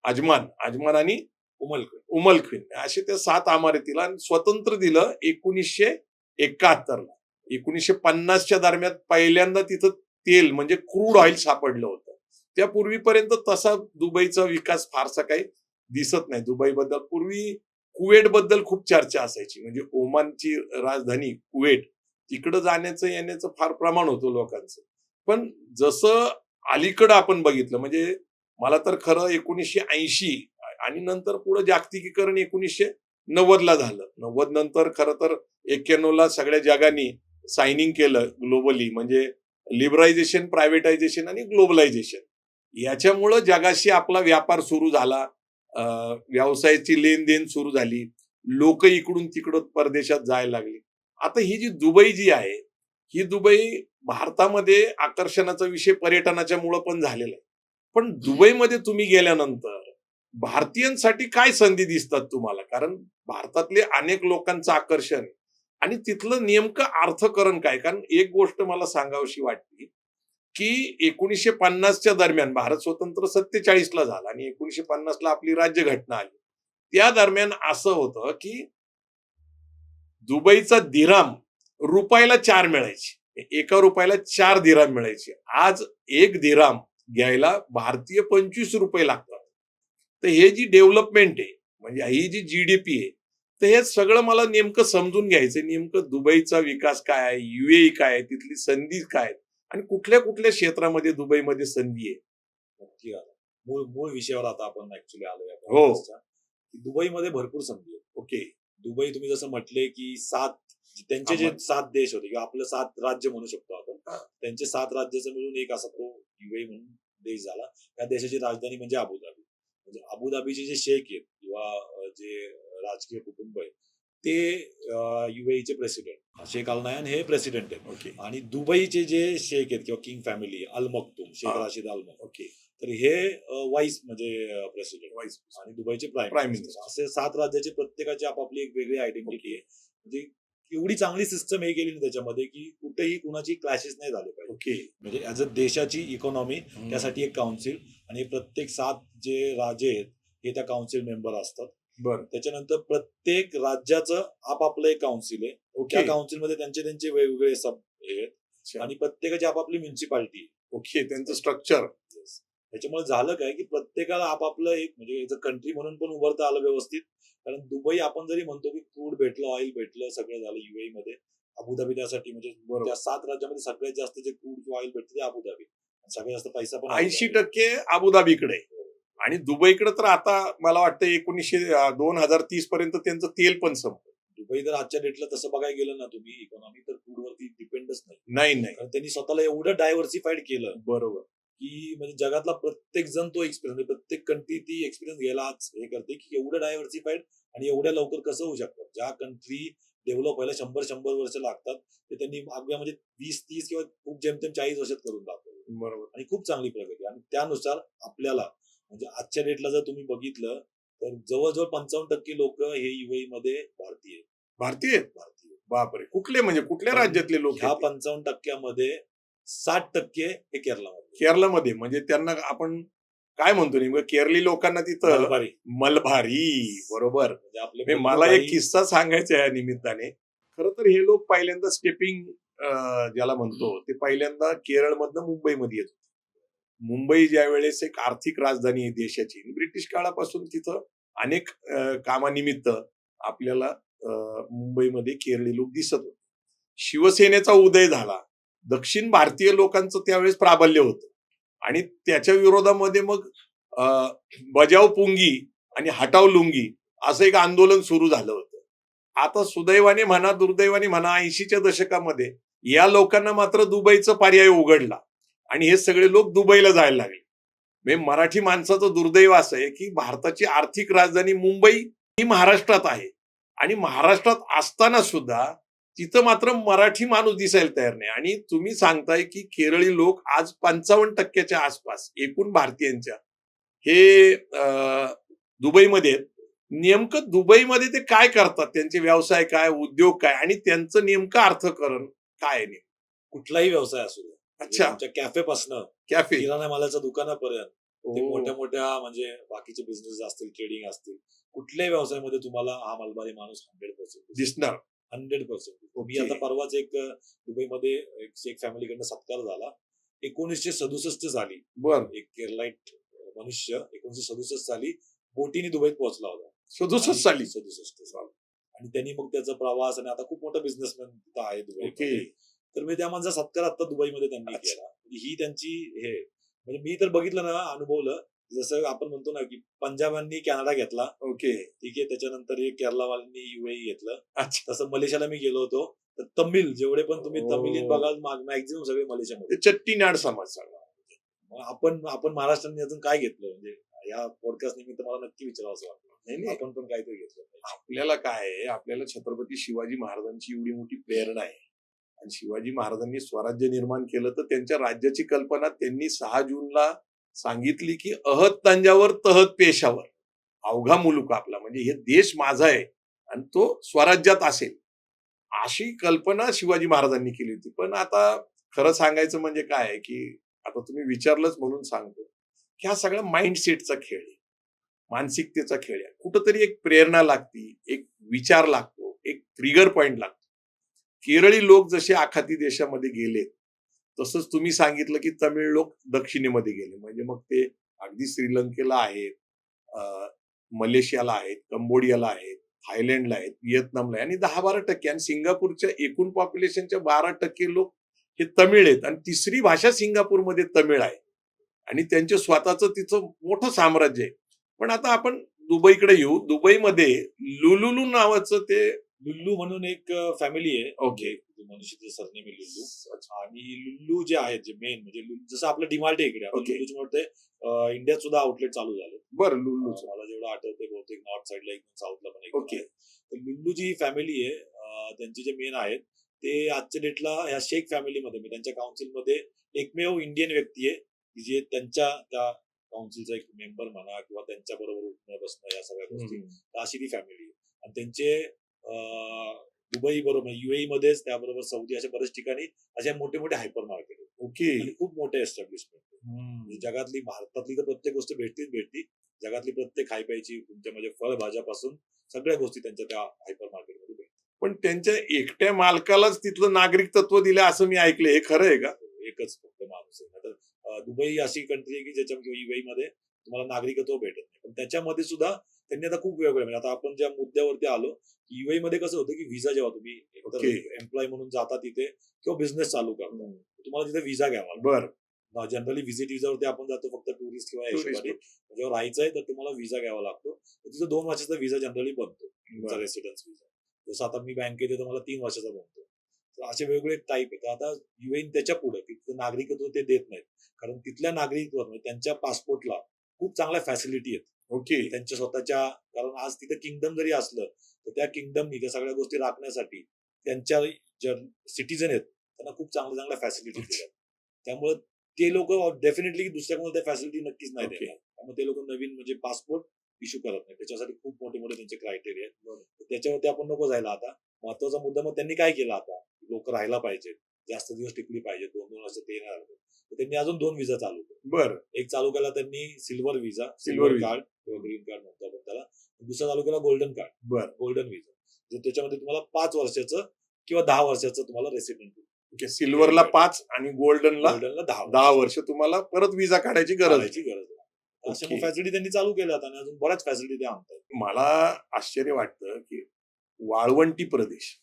अजमान आणि उमल ख्विन, असे ते 7 अमारतीला. आणि स्वतंत्र दिलं 1971ला. 1950च्या दरम्यान पहिल्यांदा तिथं तेल म्हणजे क्रूड ऑइल सापडलं होतं. त्यापूर्वीपर्यंत तसा दुबईचा विकास फारसा काही दिसत नाही. दुबई बद्दल पूर्वी कुवेट बद्दल खूप चर्चा असायची, म्हणजे ओमानची राजधानी कुवेट, तिकडं जाण्याचं येण्याचं फार प्रमाण होतं लोकांचं. पण जसं अलीकडं आपण बघितलं, म्हणजे मला तर खरं 1980 आणि नंतर पुढे जागतिकीकरण 1990ला झालं. 90 नंतर खरं तर 91ला सगळ्या जगाने सायनिंग केलं ग्लोबली, म्हणजे लिबरायझेशन, प्रायव्हेटायझेशन आणि ग्लोबलायझेशन. याच्यामुळं जगाशी आपला व्यापार सुरू झाला, व्यवसायाची लेनदेन सुरू झाली, लोक इकडून तिकडं परदेशात जायला लागली. आता ही जी दुबई जी आहे, ही दुबई भारतामध्ये आकर्षणाचा विषय पर्यटनाच्या मुळे पण झालेला आहे. पण दुबईमध्ये तुम्ही गेल्यानंतर भारतीयांसाठी काय संधी दिसतात तुम्हाला? कारण भारतातले अनेक लोकांचं आकर्षण आहे. आणि तिथलं नेमकं अर्थकारण काय? कारण एक गोष्ट मला सांगावीशी वाटते की 1950च्या दरम्यान भारत स्वतंत्र 47ला झाला आणि 1950ला आपली राज्यघटना आली. त्या दरम्यान असं होतं की दुबईचा दिराम रुपयाला 4 मिळायचे. एका रुपयाला 4 दिराम मिळायचे. आज एक दिराम घ्यायला भारतीय 25 रुपये लागतात. तर हे जी डेव्हलपमेंट आहे, म्हणजे ही जी जीडीपी आहे, तर हे सगळं मला नेमकं समजून घ्यायचं. नेमकं दुबईचा विकास काय आहे, युएई काय आहे, तिथली संधी काय आहेत आणि कुठल्या कुठल्या क्षेत्रामध्ये दुबईमध्ये संधी आहे. नक्की आलं. मूळ मूळ विषयावर आता आपण ऍक्च्युली आलोय या हो. podcastच्या. की दुबईमध्ये भरपूर संधी आहे. ओके. दुबई तुम्ही जसं म्हटले की त्यांचे जे आम्हा- 7 देश होते किंवा आपलं 7 राज्य म्हणू शकतो आपण, हा. त्यांचे 7 राज्याचा मिळून एक असा तो युएई म्हणून देश झाला. त्या देशाची राजधानी म्हणजे अबुधाबी. म्हणजे अबुधाबीचे जे शेख आहेत किंवा जे राजकीय कुटुंब आहे ते युएईचे प्रेसिडेंट शेख अल नायन हे प्रेसिडेंट आहेत. ओके. आणि दुबईचे जे शेख आहेत किंवा किंग फॅमिली अल मक्तूम शेख हा. राशिद अल मक्तूम, ओके. तर हे वाईस म्हणजे प्रेसिडेंट वाईस. आणि दुबईचे Prime प्राईम Minister. मिनिस्टर असे 7 राज्याचे प्रत्येकाची आपापली एक वेगळी आयडेंटिटी आहे. म्हणजे एवढी चांगली सिस्टम हे केली ना त्याच्यामध्ये की कुठेही कुणाची क्लॅशेस नाही झाले पाहिजे. ओके. म्हणजे ऍज अ देशाची इकॉनॉमी त्यासाठी एक काउन्सिल आणि प्रत्येक 7 जे राजे आहेत हे त्या काउन्सिल मेंबर असतात. बर. त्याच्यानंतर प्रत्येक राज्याचं आपापलं एक काउन्सिल आहे. ओके. त्या काउन्सिलमध्ये त्यांचे वेगवेगळे सब आहेत अच्छा. आणि प्रत्येकाची आपापली म्युन्सिपाल्टी आहे. ओके. त्यांचं स्ट्रक्चर. त्याच्यामुळे झालं काय की प्रत्येकाला आपापलं एक म्हणजे कंट्री म्हणून पण उभारता आलं व्यवस्थित. कारण दुबई आपण जरी म्हणतो की क्रूड भेटलं, ऑइल भेटलं, सगळं झालं युएई मध्ये. अबुधाबी त्यासाठी म्हणजे बरोबर. त्या 7 राज्यामध्ये सगळ्यात जास्त जे क्रूड किंवा ऑइल भेटते ते अबुधाबी. सगळ्यात जास्त पैसा पण 80% अबुधाबीकडे आणि दुबईकडे तर आता मला वाटतं 2030 पर्यंत त्यांचं तेल पण संपलं. दुबई तर आजच्या डेटला तसं बघायला गेलं ना तुम्ही इकॉनॉमी तर क्रूडवरती डिपेंडच नाही. नाही. कारण त्यांनी स्वतःला एवढं डायव्हर्सिफाईड केलं बरोबर. की म्हणजे जगातला प्रत्येक जण तो एक्सपिरियन्स प्रत्येक कंट्री ती एक्सपिरियन्स घ्यायला आज हे करते की एवढं डायव्हर्सिफाईड आणि एवढ्या लवकर कसं होऊ शकतं. ज्या कंट्री डेव्हलप व्हायला 100 वर्ष लागतात ते त्यांनी अगदी म्हणजे 20-30 किंवा खूप जेमतेम 40 वर्षात करून दाखवलं. बरोबर. आणि खूप चांगली प्रगती आणि त्यानुसार आपल्याला म्हणजे आजच्या डेटला जर तुम्ही बघितलं तर जवळजवळ 55% लोक हे युएई मध्ये भारतीय भारतीय बापरे. कुठले म्हणजे कुठल्या पण राज्यातले लोक ह्या आहेत? 55% 60% हे केरळामध्ये केरळमध्ये म्हणजे त्यांना आपण काय म्हणतो नेमकं केरळी लोकांना तिथं मलबारी. मलबारी. बरोबर. म्हणजे आपले म्हणजे मला एक किस्सा सांगायचा आहे या निमित्ताने. खरं तर हे लोक पहिल्यांदा स्टेपिंग ज्याला म्हणतो ते पहिल्यांदा केरळमधनं मुंबईमध्ये येत होते. मुंबई ज्या वेळेस एक आर्थिक राजधानी आहे देशाची, ब्रिटिश काळापासून तिथं अनेक कामानिमित्त आपल्याला मुंबईमध्ये केरळी लोक दिसत होते. शिवसेनेचा उदय झाला. दक्षिण भारतीय लोकांचं त्यावेळेस प्राबल्य होतं आणि त्याच्या विरोधामध्ये मग बजाव पुंगी आणि हटाव लुंगी असं एक आंदोलन सुरू झालं होतं. आता सुदैवाने म्हणा दुर्दैवाने म्हणा 80च्या दशकामध्ये या लोकांना मात्र दुबईचा पर्याय उघडला आणि हे सगळे लोक दुबईला जायला लागले. म्हणजे मराठी माणसाचं दुर्दैव असं आहे की भारताची आर्थिक राजधानी मुंबई ही महाराष्ट्रात आहे आणि महाराष्ट्रात असताना सुद्धा तिथं मात्र मराठी माणूस दिसायला तयार नाही. आणि तुम्ही सांगताय की केरळी लोक आज 55%च्या आसपास एकूण भारतीयांच्या हे दुबईमध्ये आहेत. नेमकं दुबईमध्ये ते काय करतात, त्यांचे व्यवसाय काय, उद्योग काय आणि त्यांचं नेमकं अर्थकारण काय आहे? कुठलाही व्यवसाय असू दे. अच्छा. आमच्या कॅफे पासनं कॅफे. किराणा मालाच्या दुकानापर्यंत ते ओ. मोठ्या मोठ्या म्हणजे बाकीचे बिझनेस असतील ट्रेडिंग असतील कुठल्याही व्यवसायामध्ये तुम्हाला हा मलबारी माणूस 100% दिसणार. 100%. मी ओके. आता परवाच एक दुबईमध्ये एक फॅमिलीकडनं सत्कार झाला. 1967 साली बर. एक केरलाईट मनुष्य 1967 साली बोटीने दुबईत पोहोचला होता. 67 साली. 67 साली. आणि त्यांनी मग त्याचा प्रवास आणि आता खूप मोठा बिझनेसमॅन तिथं आहे दुबईमध्ये. ओके. तर मी त्या माणसा सत्कार आता दुबईमध्ये त्यांनी अच्छा. केला. ही त्यांची हे म्हणजे मी तर बघितलं ना अनुभवलं जसं आपण म्हणतो ना की पंजाबांनी कॅनडा घेतला. ओके. ठीक आहे. त्याच्यानंतर हे केरलावाल्यांनी युएई घेतलं. अच्छा. तसं मलेशियाला मी गेलो होतो तर तमिळ जेवढे पण तुम्ही ओ. तमिळ बघाल मॅक्झिमम सगळे मलेशियामध्ये. ते चट्टीनाड समाज सगळा. मग आपण महाराष्ट्राने अजून काय घेतलं म्हणजे या पॉडकास्ट निमित्त मला नक्की विचारावं असं वाटतं. नाही, आपण पण काहीतरी घेतलं पाहिजे. आपल्याला काय आहे, आपल्याला छत्रपती शिवाजी महाराजांची एवढी मोठी प्रेरणा आहे आणि शिवाजी महाराजांनी स्वराज्य निर्माण केलं तर त्यांच्या राज्याची कल्पना त्यांनी 6 जूनला सांगितली की अहत तंजावर तहत पेशावर, अवघा मुलूक आपला, म्हणजे हे देश माझा आहे आणि तो स्वराज्यात असेल, अशी कल्पना शिवाजी महाराजांनी केली होती. पण आता खरं सांगायचं म्हणजे काय आहे की आता तुम्ही विचारलंच म्हणून सांगतो की हा सगळा माइंडसेटचा खेळ आहे, मानसिकतेचा खेळ आहे. कुठंतरी एक प्रेरणा लागती, एक विचार लागतो, एक ट्रिगर पॉइंट लागतो. केरळी लोक जसे आखाती देशामध्ये गेले, तसंच तुम्ही सांगितलं की तमिळ लोक दक्षिणेमध्ये गेले. म्हणजे मग ते अगदी श्रीलंकेला आहेत, मलेशियाला आहेत, कंबोडियाला आहेत, थायलंडला आहेत, व्हिएतनामला आहे आणि 10-12% आणि सिंगापूरच्या एकूण पॉप्युलेशनच्या 12% लोक हे तमिळ आहेत आणि तिसरी भाषा सिंगापूरमध्ये तमिळ आहे आणि त्यांचे स्वतःचं तिचं मोठं साम्राज्य आहे. पण आता आपण दुबईकडे येऊ. दुबईमध्ये लुलुलू नावाचं ते लुल्लू म्हणून एक फॅमिली आहे. ओके. मनुष्याचं सरनेम आहे लुल्लू. आणि लुल्लू जे आहेत, जे मेन म्हणजे जसं आपलं डिमार्ट आहे इकडे, ओके. लुल्लूच्या मध्ये इंडियात सुद्धा आउटलेट चालू झाले. बरं लुलूचं. मला जेवढं आठवतंय बहुतेक नॉर्थ साईडला एक, साऊथला पण एक ओके. आहे. तर लुल्लू जी फॅमिली आहे, त्यांचे जे मेन आहेत ते आजच्या डेटला ह्या शेख फॅमिलीमध्ये, म्हणजे त्यांच्या काउन्सिलमध्ये एकमेव इंडियन व्यक्ती आहे की जे त्यांच्या त्या काउन्सिलचा एक मेंबर म्हणा किंवा त्यांच्या बरोबर उठणं बसणं या सगळ्या गोष्टी, अशी ती फॅमिली आहे. आणि त्यांचे दुबई बरोबर युएई मध्येच, त्याबरोबर सौदी, अशा बऱ्याच ठिकाणी अशा मोठे मोठे हायपर मार्केट आहेत. ओके. आणि खूप मोठे एस्टॅब्लिशमेंट. म्हणजे जगातली, भारतातली तर प्रत्येक गोष्ट भेटती, जगातली प्रत्येक खायप्याची, तुमच्या म्हणजे फळभाज्यापासून सगळ्या गोष्टी त्यांच्या त्या हायपर मार्केटमध्ये भेटतात. पण त्यांच्या एकट्या मालकालाच तिथलं नागरिक तत्व दिलं असं मी ऐकलंय. हे खरं आहे का? एकच फक्त माणूस आहे. तर दुबई अशी कंट्री आहे की ज्याच्यामध्ये युएई मध्ये तुम्हाला नागरिकत्व भेटत नाही. पण त्याच्यामध्ये सुद्धा त्यांनी आता खूप वेगवेगळे, म्हणजे आता आपण ज्या मुद्द्यावरती आलो, युएई मध्ये कसं होतं की व्हिसा जेव्हा तुम्ही एम्प्लॉय म्हणून जाता तिथे किंवा बिझनेस चालू करता, तुम्हाला तिथे व्हिसा घ्यावा लागतो. बरं. जनरली व्हिजिट व्हिसावरती आपण जातो फक्त टुरिस्ट किंवा याच्यासाठी. जेव्हा राहायचंय तर तुम्हाला व्हिसा घ्यावा लागतो. तिथं 2 वर्षाचा व्हिसा जनरली बनतो, तुमचा रेसिडेन्स व्हिसा. जसं आता मी बँकेत येतो, मला 3 वर्षाचा बनतो. तर असे वेगवेगळे टाईप आहेत. आता युएई त्याच्या पुढे तिथलं नागरिकत्व ते देत नाहीत, कारण तिथल्या नागरिकत्व म्हणजे त्यांच्या पासपोर्टला खूप चांगल्या फॅसिलिटी आहेत. ओके. त्यांच्या स्वतःच्या, कारण आज तिथे किंगडम जरी असलं तर त्या किंगडमनी त्या सगळ्या गोष्टी राखण्यासाठी त्यांच्या ज्या सिटीजन आहेत त्यांना खूप चांगल्या चांगल्या फॅसिलिटी दिल्या. त्यामुळे ते लोक डेफिनेटली दुसऱ्या कोणाला त्या फॅसिलिटी नक्कीच नाही देणार. त्यामुळे ते लोक नवीन म्हणजे पासपोर्ट इश्यू करत नाही. त्याच्यासाठी खूप मोठे मोठे त्यांचे क्रायटेरिया आहेत. त्याच्यावरती आपण नको जायला. आता महत्वाचा मुद्दा, मग त्यांनी काय केलं, आता लोक राहायला पाहिजे, जास्त दिवस टिकली पाहिजे, 2-2 वर्ष ते येणार, तर त्यांनी अजून 2 व्हिसा चालू केले. बरं. एक चालू केला त्यांनी सिल्वर व्हिसा, सिल्वर कार्ड किंवा ग्रीन कार्ड म्हणतो आपण त्याला. दुसरा चालू केला गोल्डन कार्ड. बरं. गोल्डन व्हिसा, जो त्याच्यामध्ये तुम्हाला 5 वर्षाचं किंवा 10 वर्षाचं तुम्हाला रेसिडेंट. ओके. सिल्वरला 5 आणि गोल्डनला 10 वर्ष तुम्हाला परत व्हिसा काढायची गरज नाही. अशा फॅसिलिटी त्यांनी चालू केल्यात आणि अजून बऱ्याच फॅसिलिटी ते आणतात. मला आश्चर्य वाटतं की वाळवंटी प्रदेश,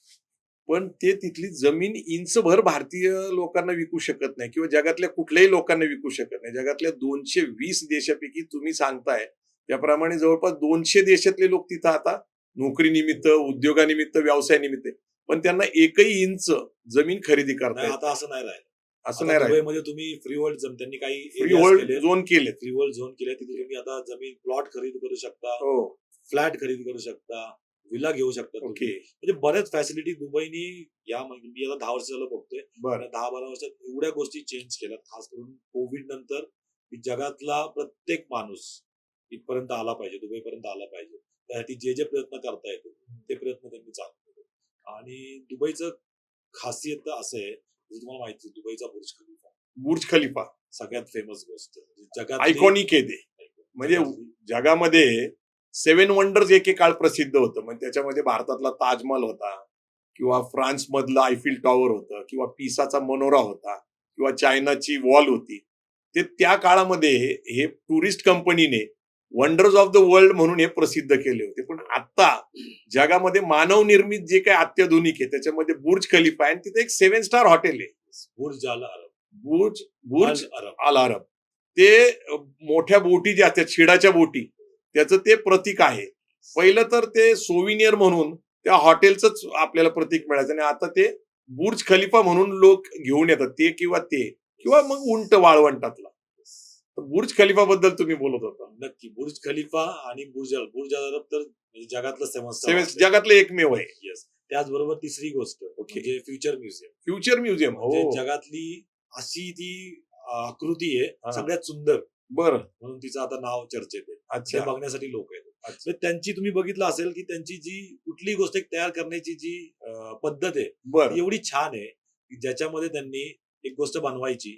पण ते तिथली जमीन इंचभर भारतीय लोकांना विकू शकत नाही किंवा जगातल्या कुठल्याही लोकांना विकू शकत नाही. जगातल्या 220 देशापैकी तुम्ही सांगताय त्याप्रमाणे जवळपास 200 देशातले लोक तिथं आता नोकरीनिमित्त, उद्योगानिमित्त, व्यवसायानिमित्त, पण त्यांना एकही इंच जमीन खरेदी करता येत आता असं नाही राहिलं. असं नाही राहिलं. म्हणजे तुम्ही फ्री वर्ल्ड त्यांनी काही फ्री वर्ल्ड झोन केले. फ्री वर्ल्ड झोन केले. तिथे तुम्ही आता जमीन, प्लॉट खरेदी करू शकता, फ्लॅट खरेदी करू शकता, विला घेऊ शकता. ओके. म्हणजे बऱ्याच फॅसिलिटी दुबईनी, या मी आता 10 वर्ष झालं बघतोय, 10-12 वर्षात एवढ्या गोष्टी चेंज केल्यात. खास करून कोविड नंतर जगातला प्रत्येक माणूस इथपर्यंत आला पाहिजे, दुबईपर्यंत आला पाहिजे, त्यासाठी जे जे प्रयत्न करता येतो ते प्रयत्न त्यांनी चालू केले. आणि दुबईचं खासियत असं आहे, तुम्हाला माहिती, दुबईचा बुर्ज खलिफा सगळ्यात फेमस गोष्ट, जगात आयकॉनिक आहे ते. म्हणजे जगामध्ये 7 वंडर्स एके काळ प्रसिद्ध होतं. म्हणजे त्याच्यामध्ये भारतातला ताजमहल होता किंवा फ्रान्स मधलं आयफिल टॉवर होतं किंवा पिसाचा मनोरा होता किंवा चायनाची वॉल होती. ते त्या काळामध्ये हे टुरिस्ट कंपनीने वंडर्स ऑफ द वर्ल्ड म्हणून हे प्रसिद्ध केले होते. पण आता जगामध्ये मानव निर्मित जे काही अत्याधुनिक आहे त्याच्यामध्ये बुर्ज खलिफा आहे आणि तिथे एक 7 स्टार हॉटेल आहे, बुर्ज अल अरब. ते मोठ्या बोटी ज्या असतात, शिडाच्या बोटी, त्याचं ते प्रतीक आहे. पहिलं तर ते सोविनियर म्हणून त्या हॉटेलच आपल्याला प्रतीक मिळायचं आणि आता ते बुर्ज खलिफा म्हणून लोक घेऊन येतात, ते किंवा मग उंट वाळवंटातला. बुर्ज खलिफा बद्दल तुम्ही बोलत होता. नक्की. बुर्ज खलिफा आणि बुर्ज अरब तर जगातलं जगातलं एकमेव आहे. येस. त्याचबरोबर तिसरी गोष्ट म्हणजे फ्युचर म्युझियम. जगातली अशी ती आकृती आहे सगळ्यात सुंदर, बरं, म्हणून तिचं आता नाव चर्चेत आहे. अच्छा. बघण्यासाठी लोक आहेत. त्यांची तुम्ही बघितलं असेल की त्यांची जी कुठली गोष्ट तयार करण्याची जी पद्धत आहे ती एवढी छान आहे की ज्याच्यामध्ये त्यांनी एक गोष्ट बनवायची,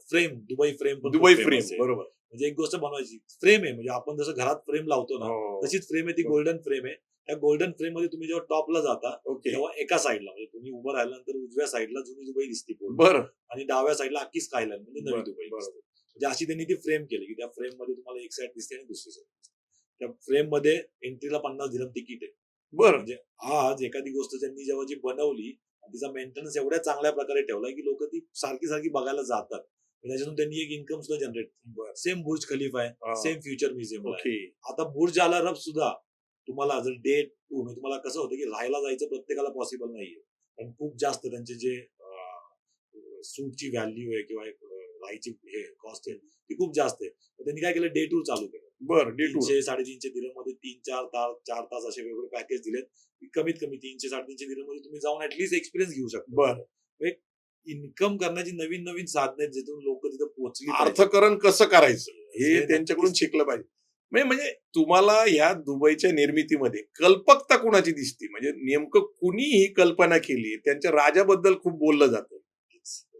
फ्रेम, दुबई फ्रेम पण खूप दुबई famous फ्रेम आहे. बरोबर. म्हणजे एक गोष्ट बनवायची, फ्रेम आहे, म्हणजे आपण जसं घरात फ्रेम लावतो ना, हो. तशीच फ्रेम आहे ती, गोल्डन फ्रेम आहे. त्या गोल्डन फ्रेम मध्ये तुम्ही जेव्हा टॉपला जाता ओके. तेव्हा एका साईडला म्हणजे तुम्ही उभं राहिल्यानंतर उजव्या साईडला जुनी दुबई दिसते पूर्ण, बरं. आणि डाव्या साईडला अख्खी स्कायलाईन म्हणजे नवी बरं, दुबई बरं. दिसते. म्हणजे अशी त्यांनी ती फ्रेम केली की त्या फ्रेम मध्ये तुम्हाला एक साईड दिसते आणि दुसरी साईड दिसते. त्या फ्रेम मध्ये एंट्रीला 50 दिरहम तिकीट आहे. बरं. म्हणजे आज एखादी गोष्ट त्यांनी जेव्हा जी बनवली आणि तिचा मेंटेनन्स एवढ्या चांगल्या प्रकारे ठेवलाय की लोक ती सारखी सारखी बघायला जातात. आणि त्याच्यातून त्यांनी एक इन्कम सुद्धा जनरेट. सेम बुर्ज खलिफा आहे, हा. सेम फ्युचर म्युझियम आहे. ओके. आता बुर्ज अल अरब सुद्धा तुम्हाला जर डे टू म्हणजे तुम्हाला कसं होतं की राहायला जायचं प्रत्येकाला पॉसिबल नाहीये, पण खूप जास्त त्यांचे जे सूटची व्हॅल्यू आहे किंवा एक राहायची हे कॉस्ट आहे ती खूप जास्त आहे. तर त्यांनी काय केलं, डे टूर चालू केलं. बरं. Day tour. 300-350 दिरहम मध्ये 3-4 तास असे वेगवेगळे पॅकेज दिलेत. कमीत कमी 300-350 दिरहम मध्ये तुम्ही जाऊन ऍटलीस्ट एक्सपिरियन्स घेऊ शकता. बरं. इन्कम करण्याची नवीन नवीन साधने आहेत, जिथून लोक तिथे पोहोचली पाहिजेत. अर्थकरण कसं करायचं हे हे त्यांच्याकडून नक्कीच. शिकलं पाहिजे. म्हणजे तुम्हाला ह्या दुबईच्या निर्मितीमध्ये कल्पकता कुणाची दिसते, म्हणजे नेमकं कुणी ही कल्पना केली, त्यांच्या राजाबद्दल खूप बोललं जातं.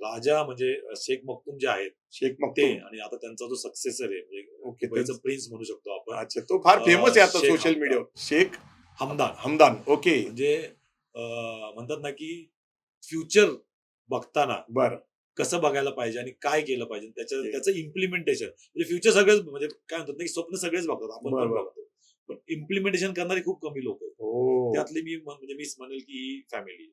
राजा म्हणजे शेख मखदूम जे आहेत शेख ते, मखदूम. आणि आता त्यांचा जो सक्सेसर आहे म्हणजे ओके. दुबईचं प्रिन्स म्हणू शकतो आपण, अच्छा, तो फार फेमस आहे आता शेख सोशल हमदान. मीडियावर. शेख हमदान. हमदान. ओके. म्हणजे म्हणतात ना की फ्युचर बघताना बरं. कसं बघायला पाहिजे आणि काय केलं पाहिजे ते. त्याचं इम्प्लिमेंटेशन. म्हणजे फ्युचर सगळेच म्हणजे काय म्हणतात ना की स्वप्न सगळेच बघतात, आपण पण बरोबर. बघतो, पण इम्प्लिमेंटेशन करणारे खूप कमी लोक आहेत. हो. त्यातली म्हणजे मीच म्हणेल की ही फॅमिली,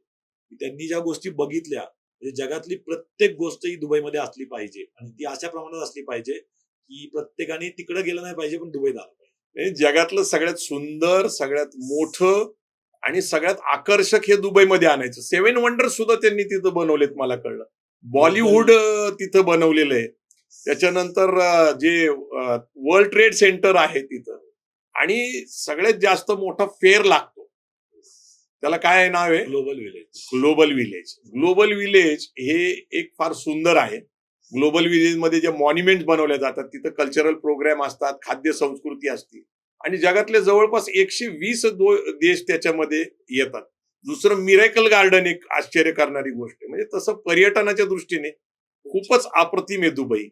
त्यांनी ज्या गोष्टी बघितल्या म्हणजे जगातली प्रत्येक गोष्ट ही दुबईमध्ये असली पाहिजे, आणि ती अशा प्रमाणात असली पाहिजे की प्रत्येकाने तिकडे गेलं नाही पाहिजे पण दुबईत आलं पाहिजे. हे जगातलं सगळ्यात सुंदर, सगळ्यात मोठं आणि सगळ्यात आकर्षक हे दुबईमध्ये आणायचं. 7 वंडर सुद्धा त्यांनी तिथं बनवलेत, मला कळलं. बॉलिवूड तिथं बनवलेलं आहे. त्याच्यानंतर जे वर्ल्ड ट्रेड सेंटर आहे तिथं, आणि सगळ्यात जास्त मोठा फेअर लागतो, त्याला काय नाव आहे? Global village. Global village. Global village हे एक फार सुंदर आहे. ग्लोबल विलेज मध्ये जे मॉन्युमेंट बनवले जातात, तिथं कल्चरल प्रोग्राम असतात, खाद्य संस्कृती असते, आणि जगातले जवळपास 120 देश त्याच्यामध्ये येतात. दुसरं मिरेकल गार्डन एक आश्चर्य करणारी गोष्ट आहे. म्हणजे तसं पर्यटनाच्या दृष्टीने खूपच अप्रतिम आहे दुबई.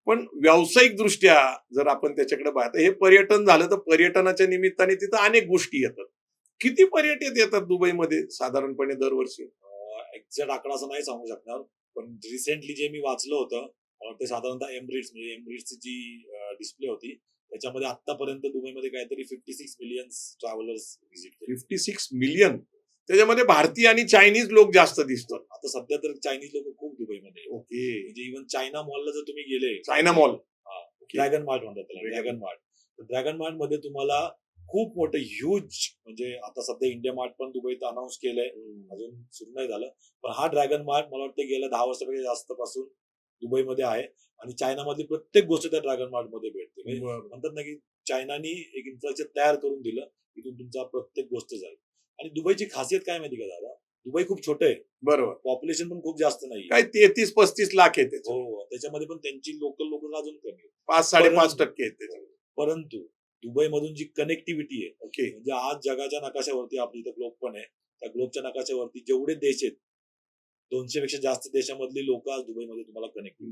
पण व्यावसायिक दृष्ट्या जर आपण त्याच्याकडे पाहता, हे पर्यटन झालं तर पर्यटनाच्या निमित्ताने तिथं अनेक गोष्टी येतात. किती पर्यटक येतात दुबईमध्ये साधारणपणे दरवर्षी? एक्झॅक्ट आकडा असं नाही सांगू शकणार, पण रिसेंटली जे मी वाचलं होतं ते साधारणतः एमिरेट्स म्हणजे एमिरेट्सची जी डिस्प्ले होती त्याच्यामध्ये आतापर्यंत दुबईमध्ये काहीतरी 56 मिलियन ट्रॅव्हलर्स व्हिजिट केले. 56 मिलियन. त्याच्यामध्ये भारतीय आणि चायनीज लोक जास्त दिसतात. आता सध्या तर चायनीज लोक खूप दुबईमध्ये आहेत. ओके. म्हणजे इव्हन चायना मॉलला जर तुम्ही गेले, चायना मॉल. ड्रॅगन मार्ट म्हणतात त्याला, ड्रॅगन मार्ट. ड्रॅगन मार्ट मध्ये तुम्हाला खूप मोठं ह्यूज, म्हणजे आता सध्या इंडिया मार्ट पण दुबईत अनाऊन्स केलंय, अजून सुरू नाही झालं, पण हा ड्रॅगन मार्ट मला वाटतं गेल्या 10 वर्षापेक्षा जास्त पासून दुबईमध्ये आहे, आणि चायनामधली प्रत्येक गोष्ट त्या ड्रॅगन मार्ट मध्ये भेटते. म्हणजे म्हणतात ना की चायनानी एक इन्फ्रास्ट्रक्चर तयार करून दिलं, तिथून तुमचा प्रत्येक गोष्ट जाईल. आणि दुबईची खासियत काय माहिती का दादा, दुबई खूप छोटं आहे, बरोबर. पॉप्युलेशन पण खूप जास्त नाही. काय 33-35 लाख आहे त्याच्यात. हो, त्याच्यामध्ये पण त्यांची लोकल लोक अजून कमी आहेत. 5-5.5% आहेत त्याच्यात. परंतु दुबई मधून जी कनेक्टिव्हिटी आहे, ओके. म्हणजे आज जगाच्या नकाशावरती, आपली इथं ग्लोब पण आहे, त्या ग्लोबच्या नकाशावरती जेवढे देश आहेत 200 पेक्षा जास्त देशामधली लोक आज दुबईमध्ये तुम्हाला कनेक्ट.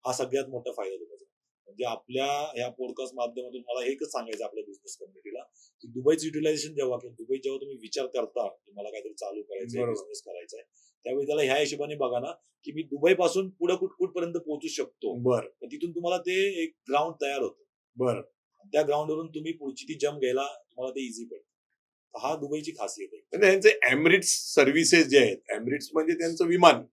हा सगळ्यात मोठा फायदा दुबईचा. म्हणजे आपल्या ह्या पॉडकास्ट माध्यमातून मला एकच सांगायचं आपल्या बिझनेस कम्युनिटीला की दुबईचं युटिलायझेशन जेव्हा तुम्ही विचार करता तुम्हाला काहीतरी चालू करायचं, बिझनेस करायचा आहे, त्यावेळी त्याला ह्या हिशोबाने बघा ना की मी दुबई पासून पुढे कुठपर्यंत पोहोचू शकतो. बरं. तिथून तुम्हाला ते एक ग्राउंड तयार होतं. बरं. त्या ग्राउंडवरून तुम्ही पुढची ती जम्प घ्यायला तुम्हाला ते इझी पडतं. हा दुबईची खासियत आहे. म्हणजे त्यांचे एमिरेट्स सर्व्हिसेस जे आहेत, एमिरेट्स म्हणजे त्यांचं विमान,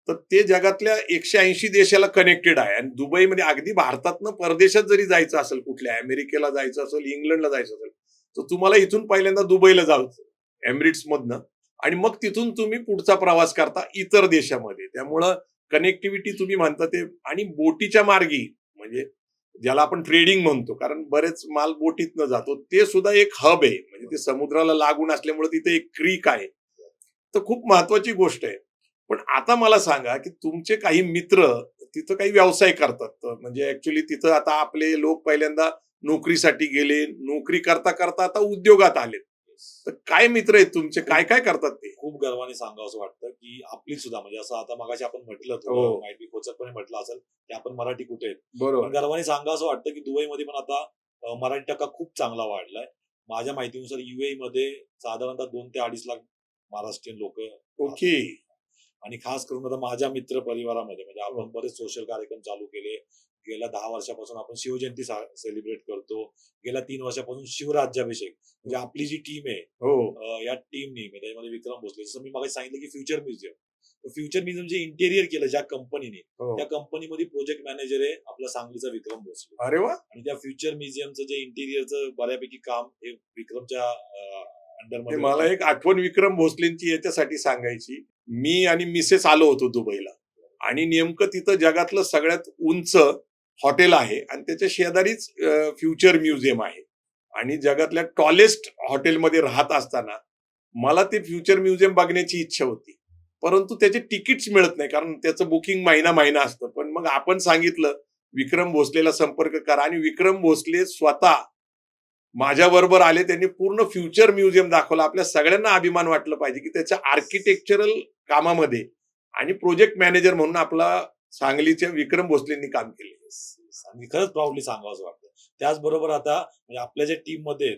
तर ते जगातल्या 180 देशाला कनेक्टेड आहे. आणि दुबईमध्ये अगदी भारतातनं परदेशात जरी जायचं असेल, कुठल्या अमेरिकेला जायचं असेल, इंग्लंडला जायचं असेल, तर तुम्हाला इथून पहिल्यांदा दुबईला जायचं एमिरेट्स मधनं, आणि मग तिथून तुम्ही पुढचा प्रवास करता इतर देशामध्ये. त्यामुळं कनेक्टिव्हिटी तुम्ही म्हणता ते, आणि बोटीच्या मार्गी, म्हणजे ज्याला आपण ट्रेडिंग म्हणतो, कारण बरेच माल बोटीतनं जातो, ते सुद्धा एक हब आहे. म्हणजे ते समुद्राला लागून असल्यामुळे तिथे एक क्रीक आहे, तर खूप महत्वाची गोष्ट आहे. पण आता मला सांगा की तुमचे काही मित्र तिथं काही व्यवसाय करतात, म्हणजे ऍक्च्युली तिथं आता आपले लोक पहिल्यांदा नोकरीसाठी गेले, नोकरी करता करता आता उद्योगात आले, तर काय मित्र आहेत तुमचे, काय काय करतात ते? खूप गर्वाने सांगावं असं वाटतं की आपली सुद्धा म्हणजे असं आता मगाशी आपण म्हटलं हो. थोडं माहिती खोचकपणे म्हटलं असेल की आपण मराठी कुठे आहेत, पण बरोबर. गर्वाने सांगावं असं वाटतं की दुबईमध्ये पण आता मराठी टक्का खूप चांगला वाढलाय. माझ्या माहितीनुसार UAE मध्ये साधारणतः 2 ते 2.5 लाख महाराष्ट्रीयन लोक ओके. आणि खास करून आता माझ्या मित्र परिवारामध्ये म्हणजे आपण बरेच सोशल कार्यक्रम चालू केले. गेल्या 10 वर्षापासून आपण शिवजयंती सेलिब्रेट करतो. गेल्या 3 वर्षापासून शिवराज्याभिषेक म्हणजे आपली जी टीम आहे हो. या टीमनी त्याच्यामध्ये विक्रम भोसले जसं मी मगाशी सांगितलं की फ्युचर म्युझियम. फ्युचर म्युझियम जे इंटेरियर केलं ज्या कंपनीने हो. त्या कंपनीमध्ये प्रोजेक्ट मॅनेजर आहे आपला सांगलीचा विक्रम भोसले. अरे वा. आणि त्या फ्युचर म्युझियमचं जे इंटेरियरचं बऱ्यापैकी काम हे विक्रमच्या ते अंडरमध्ये मला एक आठवण विक्रम भोसलेंची याच्यासाठी सांगायची. मी आणि मिसेस आलो होतो दुबईला आणि नेमकं तिथं जगातलं सगळ्यात उंच हॉटेल आहे आणि त्याच्या शेजारीच फ्युचर म्युझियम आहे आणि जगातल्या टॉलेस्ट हॉटेलमध्ये राहत असताना मला ते फ्युचर म्युझियम बघण्याची इच्छा होती, परंतु त्याचे तिकीट्स मिळत नाही कारण त्याचं बुकिंग महिना असतं. पण मग आपण सांगितलं विक्रम भोसलेला संपर्क करा आणि विक्रम भोसले स्वतः माझ्या बरोबर आले. त्यांनी पूर्ण फ्युचर म्युझियम दाखवलं. आपल्या सगळ्यांना अभिमान वाटलं पाहिजे की त्याच्या आर्किटेक्चरल कामामध्ये आणि प्रोजेक्ट मॅनेजर म्हणून आपला सांगलीच्या विक्रम भोसलेंनी काम केले. आणि खरंच प्राऊडली सांगावं असं वाटतं. त्याचबरोबर आता म्हणजे आपल्या ज्या टीम मध्ये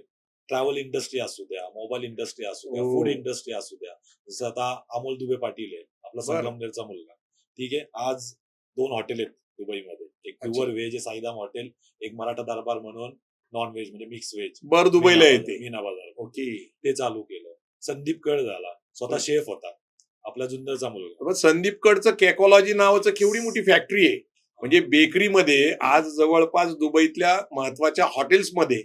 ट्रॅव्हल इंडस्ट्री असू द्या, मोबाईल इंडस्ट्री असू द्या, हो. फूड इंडस्ट्री असू द्या, जसं आता अमोल दुबे पाटील आहे आपला बरं. संगमनेरचा मुलगा. ठीक आहे, आज 2 हॉटेल आहेत दुबईमध्ये. एक अच्छा. प्युअर व्हेज आहे साईदाम हॉटेल, एक मराठा दरबार म्हणून नॉन व्हेज म्हणजे मिक्स व्हेज बर दुबईला येते. मीना बाजार ओके. ते चालू केलं. संदीप कळ झाला, स्वतः शेफ होता आपला जुन्नरचा मुलगा. पण संदीप कडचं कॅकोलॉजी नावाचं केवढी मोठी फॅक्टरी आहे. म्हणजे बेकरीमध्ये आज जवळपास दुबईतल्या महत्वाच्या हॉटेल्समध्ये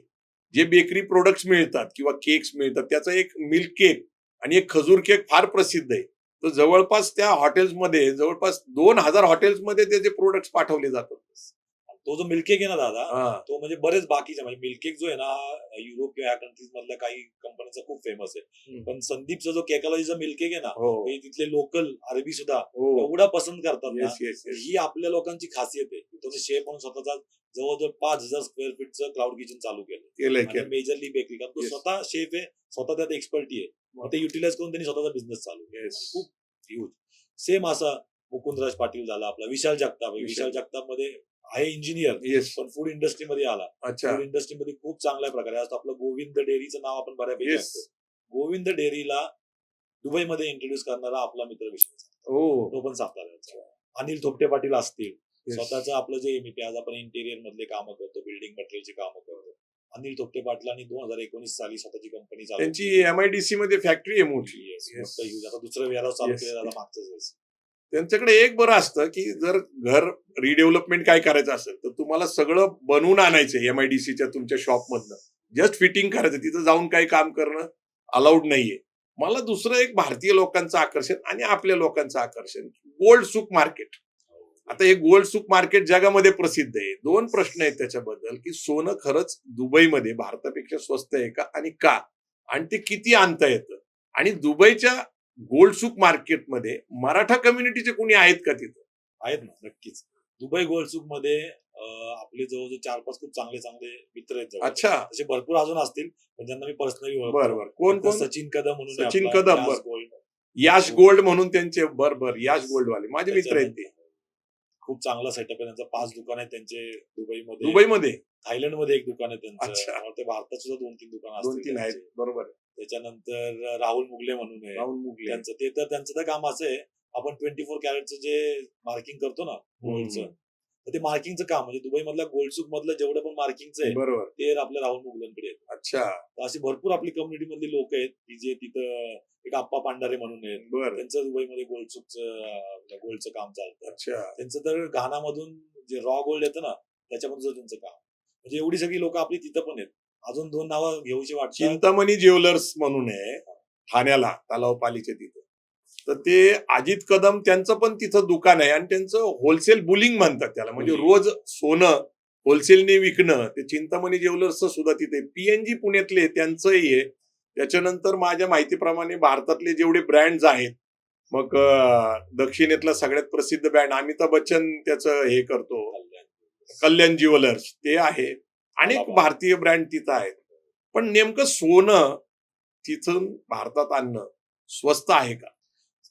जे बेकरी प्रोडक्ट्स मिळतात किंवा केक्स मिळतात त्याचा एक मिल्क केक आणि एक खजूर केक फार प्रसिद्ध आहे. तर जवळपास त्या हॉटेल्समध्ये जवळपास 2000 हॉटेल्समध्ये त्याचे प्रोडक्ट्स पाठवले जातात. तो जो मिल्ककेक आहे ना दादा, हा. तो म्हणजे बरेच बाकीचे म्हणजे मिल्ककेक जो आहे ना युरोप किंवा या कंट्रीज मधल्या काही कंपन्यांचा खूप फेमस आहे. पण संदीपचा जो केकॉलॉजीचा मिल्ककेक आहे ना हो. हे तिथले लोकल अरबी सुद्धा हो. एवढा पसंत करतात ना. Yes yes yes. ही आपल्या लोकांची खासियत आहे. तो शेफ म्हणून स्वतःचा जवळजवळ 5000 स्क्वेअर फीटचं क्लाउड किचन चालू केलं केलंय आणि केलं. मेजरली बेकरी कारण तो Yes. स्वतः शेफ आहे, स्वतः त्यात एक्सपर्टी आहे. मग ते युटिलाइज करून त्यांनी स्वतःचा बिझनेस चालू केला. Yes. खूप ह्यूज. सेम असा मुकुंदराज पाटील झाला आपला, विशाल जगताप आहे. विशाल. विशाल जगताप मध्ये आहे इंजिनियर येस. पण फूड इंडस्ट्रीमध्ये आला. अच्छा. फूड इंडस्ट्रीमध्ये खूप चांगल्या प्रकारे आज आपलं गोविंद डेअरीचं नाव आपण बऱ्यापैकी येस. ऐकतो. गोविंद डेअरीला दुबईमध्ये इंट्रोड्यूस करणारा आपला मित्र विशाल, हो. तो पण साताऱ्याचा. अनिल थोपटे पाटील असतील, Yes. स्वतःचं आपलं जे एमईपी आज आपण इंटेरियर मधले कामं करतो, बिल्डिंग मटेरियलची कामं करतो. अनिल थोपटे पाटलांनी 2019 साली स्वतःची कंपनी चालू त्यांची MIDC मध्ये फॅक्टरी आहे मोठी. Yes, Yes. मोठं use. आता दुसरं वेअरहाऊस चालू Yes. केलं आता मागच्याच वेळेस. त्यांच्याकडे एक बरं असतं की जर घर रिडेव्हलपमेंट काय करायचं असेल तर तुम्हाला सगळं बनवून आणायचं MIDCच्या तुमच्या शॉपमधनं. जस्ट फिटिंग करायचं, तिथं जाऊन काही काम करणं अलाउड नाहीये. मला दुसरं एक भारतीय लोकांचं आकर्षण आणि आपल्या लोकांचं आकर्षण गोल्ड सुक मार्केट. आता हे गोल्ड सुक मार्केट जगामध्ये प्रसिद्ध आहे. 2 प्रश्न आहेत त्याच्याबद्दल की सोनं खरंच दुबईमध्ये भारतापेक्षा स्वस्त आहे का आणि का, आणि ते किती आणता येतं, आणि दुबईच्या गोल्ड सुक मार्केटमध्ये मराठा कम्युनिटीचे कोणी आहेत का तिथं? आहेत ना, नक्कीच. दुबई गोल्ड सुक मध्ये आपले जवळजवळ 4-5 खूप चांगले चांगले मित्र आहेत जवळ. अच्छा. असे भरपूर अजून असतील पण ज्यांना मी पर्सनली बरं. कोण कोण? सचिन कदम म्हणून आहे सचिन आपला, कदम, यास बरं. गोल्ड. याश गोल्ड म्हणून त्यांचे बर याश गोल्डवाले माझे मित्र आहेत ते. खूप चांगला सेटअप आहे त्यांचा. 5 दुकान आहेत त्यांचे दुबईमध्ये. दुबईमध्ये थायलंड मध्ये एक दुकान आहे त्यांचं. अच्छा. मला वाटतं भारतात सुद्धा 2-3 दुकान 2-3 आहेत. बरोबर. त्याच्यानंतर राहुल मुगले म्हणून आहे राहुल मुगले. त्यांचं तर काम असं आहे, आपण 24 कॅरेटचं जे मार्किंग करतो ना गोल्डचं, तर ते मार्किंगचं काम म्हणजे दुबई मधल्या गोल्ड सुक मधलं जेवढं पण मार्किंगचं आहे बरोबर. ते आपल्या राहुल मुगलेंकडे आहे. अच्छा. तर अशी भरपूर आपली कम्युनिटी मधली लोक आहेत की जे तिथं, एक आप्पा पांढारे म्हणून आहेत, बरं. त्यांचं दुबईमध्ये गोल्डचं काम चालतं. अच्छा. त्यांचं तर घानामधून जे रॉ गोल्ड येतं ना त्याच्यामधून त्यांचं काम, म्हणजे एवढी सगळी लोक आपली तिथं पण आहेत. अजून 2 नावं घेऊशी वाटतात. चिंतामणी ज्वेलर्स म्हणून आहे ठाण्याला, तलावपालीच्या तिथं. तर ते अजित कदम त्यांचं पण तिथं दुकान आहे आणि त्यांचं होलसेल बुलिंग म्हणतात त्याला, म्हणजे रोज सोनं होलसेलने विकणं. ते चिंतामणी ज्वेलर्सचं सुद्धा तिथे. PNG पुण्यातले त्यांचंही आहे. त्याच्यानंतर माझ्या माहितीप्रमाणे भारतातले जेवढे ब्रँड्स आहेत, मग दक्षिणेतला सगळ्यात प्रसिद्ध ब्रँड अमिताभ बच्चन त्याचं हे करतो, कल्याण ज्वेलर्स ते आहे. अनेक भारतीय ब्रँड तिथं आहेत. पण नेमकं सोनं तिथून भारतात आणणं स्वस्त आहे का?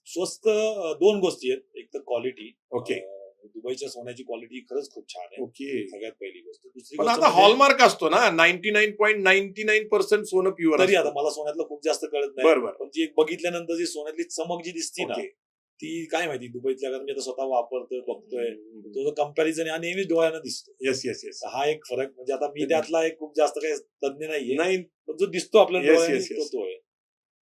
स्वस्त दोन गोष्टी आहेत. एक तर क्वालिटी. ओके. दुबईच्या सोन्याची क्वालिटी खरंच खूप छान आहे. ओके. सगळ्यात पहिली गोष्ट. दुसरी पण गोष्ट आता म्हणजे हॉलमार्क असतो ना 99.99% सोनं प्युअर तरी आता मला सोन्यातलं खूप जास्त कळत नाही. बरं बरं. पण जी एक बघितल्यानंतर जी सोन्यातली चमक जी दिसती ना, ओके. ती काय माहिती दुबईतल्या, कारण मी आता स्वतः वापरतोय, बघतोय. तो जो कंपॅरिझन हा नेहमी डोळ्यानं दिसतो. Yes yes yes. हा एक फरक, म्हणजे आता मी त्यातला एक खूप जास्त काही तज्ञ नाहीये, नाही. पण जो दिसतो आपल्याला Yes, डोळ्याने yes, yes. तो आहे.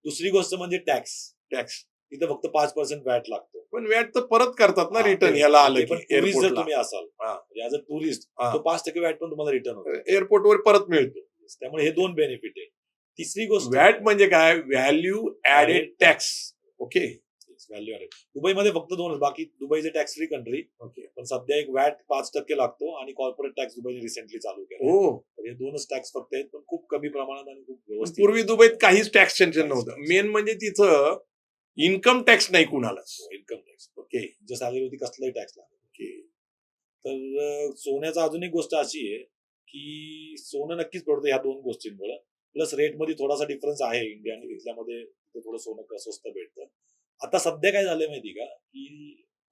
दुसरी गोष्ट म्हणजे टॅक्स. टॅक्स. इथं फक्त 5% वॅट लागतो. पण व्याट तर परत करतात ना हा, रिटर्न ते- ह्याला ते आलं पण की टुरिस्ट जर एअरपोर्टला. तुम्ही असाल, हा. म्हणजे ॲज अ टुरिस्ट, हा. तो 5% वॅट पण तुम्हाला रिटर्न होतो. एअरपोर्टवर परत मिळतो. त्यामुळे हे दोन बेनिफिट आहे. तिसरी गोष्ट व्हॅट म्हणजे काय? Value added Added tax. Okay. Value आहे. दुबईमध्ये फक्त दोनच, बाकी दुबईचे टॅक्स फ्री कंट्री. ओके. पण सध्या एक वॅट 5% लागतो आणि कॉर्पोरेट टॅक्स दुबईने रिसेंटली चालू केला. हो. तर हे दोनच टॅक्स फक्त आहेत, पण खूप कमी प्रमाणात आणि खूप पण व्यवस्थित. पूर्वी दुबईत काहीच टॅक्स टेन्शन काहीच नव्हतं. tax. मेन म्हणजे तिथं इन्कम टॅक्स नाही कुणालाच. Income tax, okay. जो सॅलरी होती कसलाही टॅक्स लागतो. ओके. तर सोन्याचा अजून एक गोष्ट अशी आहे की सोनं नक्कीच पडतं ह्या दोन गोष्टींमुळे. प्लस रेटमध्ये थोडासा डिफरन्स आहे इंडिया आणि तिथल्यामध्ये. तिथं थोडं सोनं स्वस्त भेटतं. आता सध्या काय झालंय माहिती का, की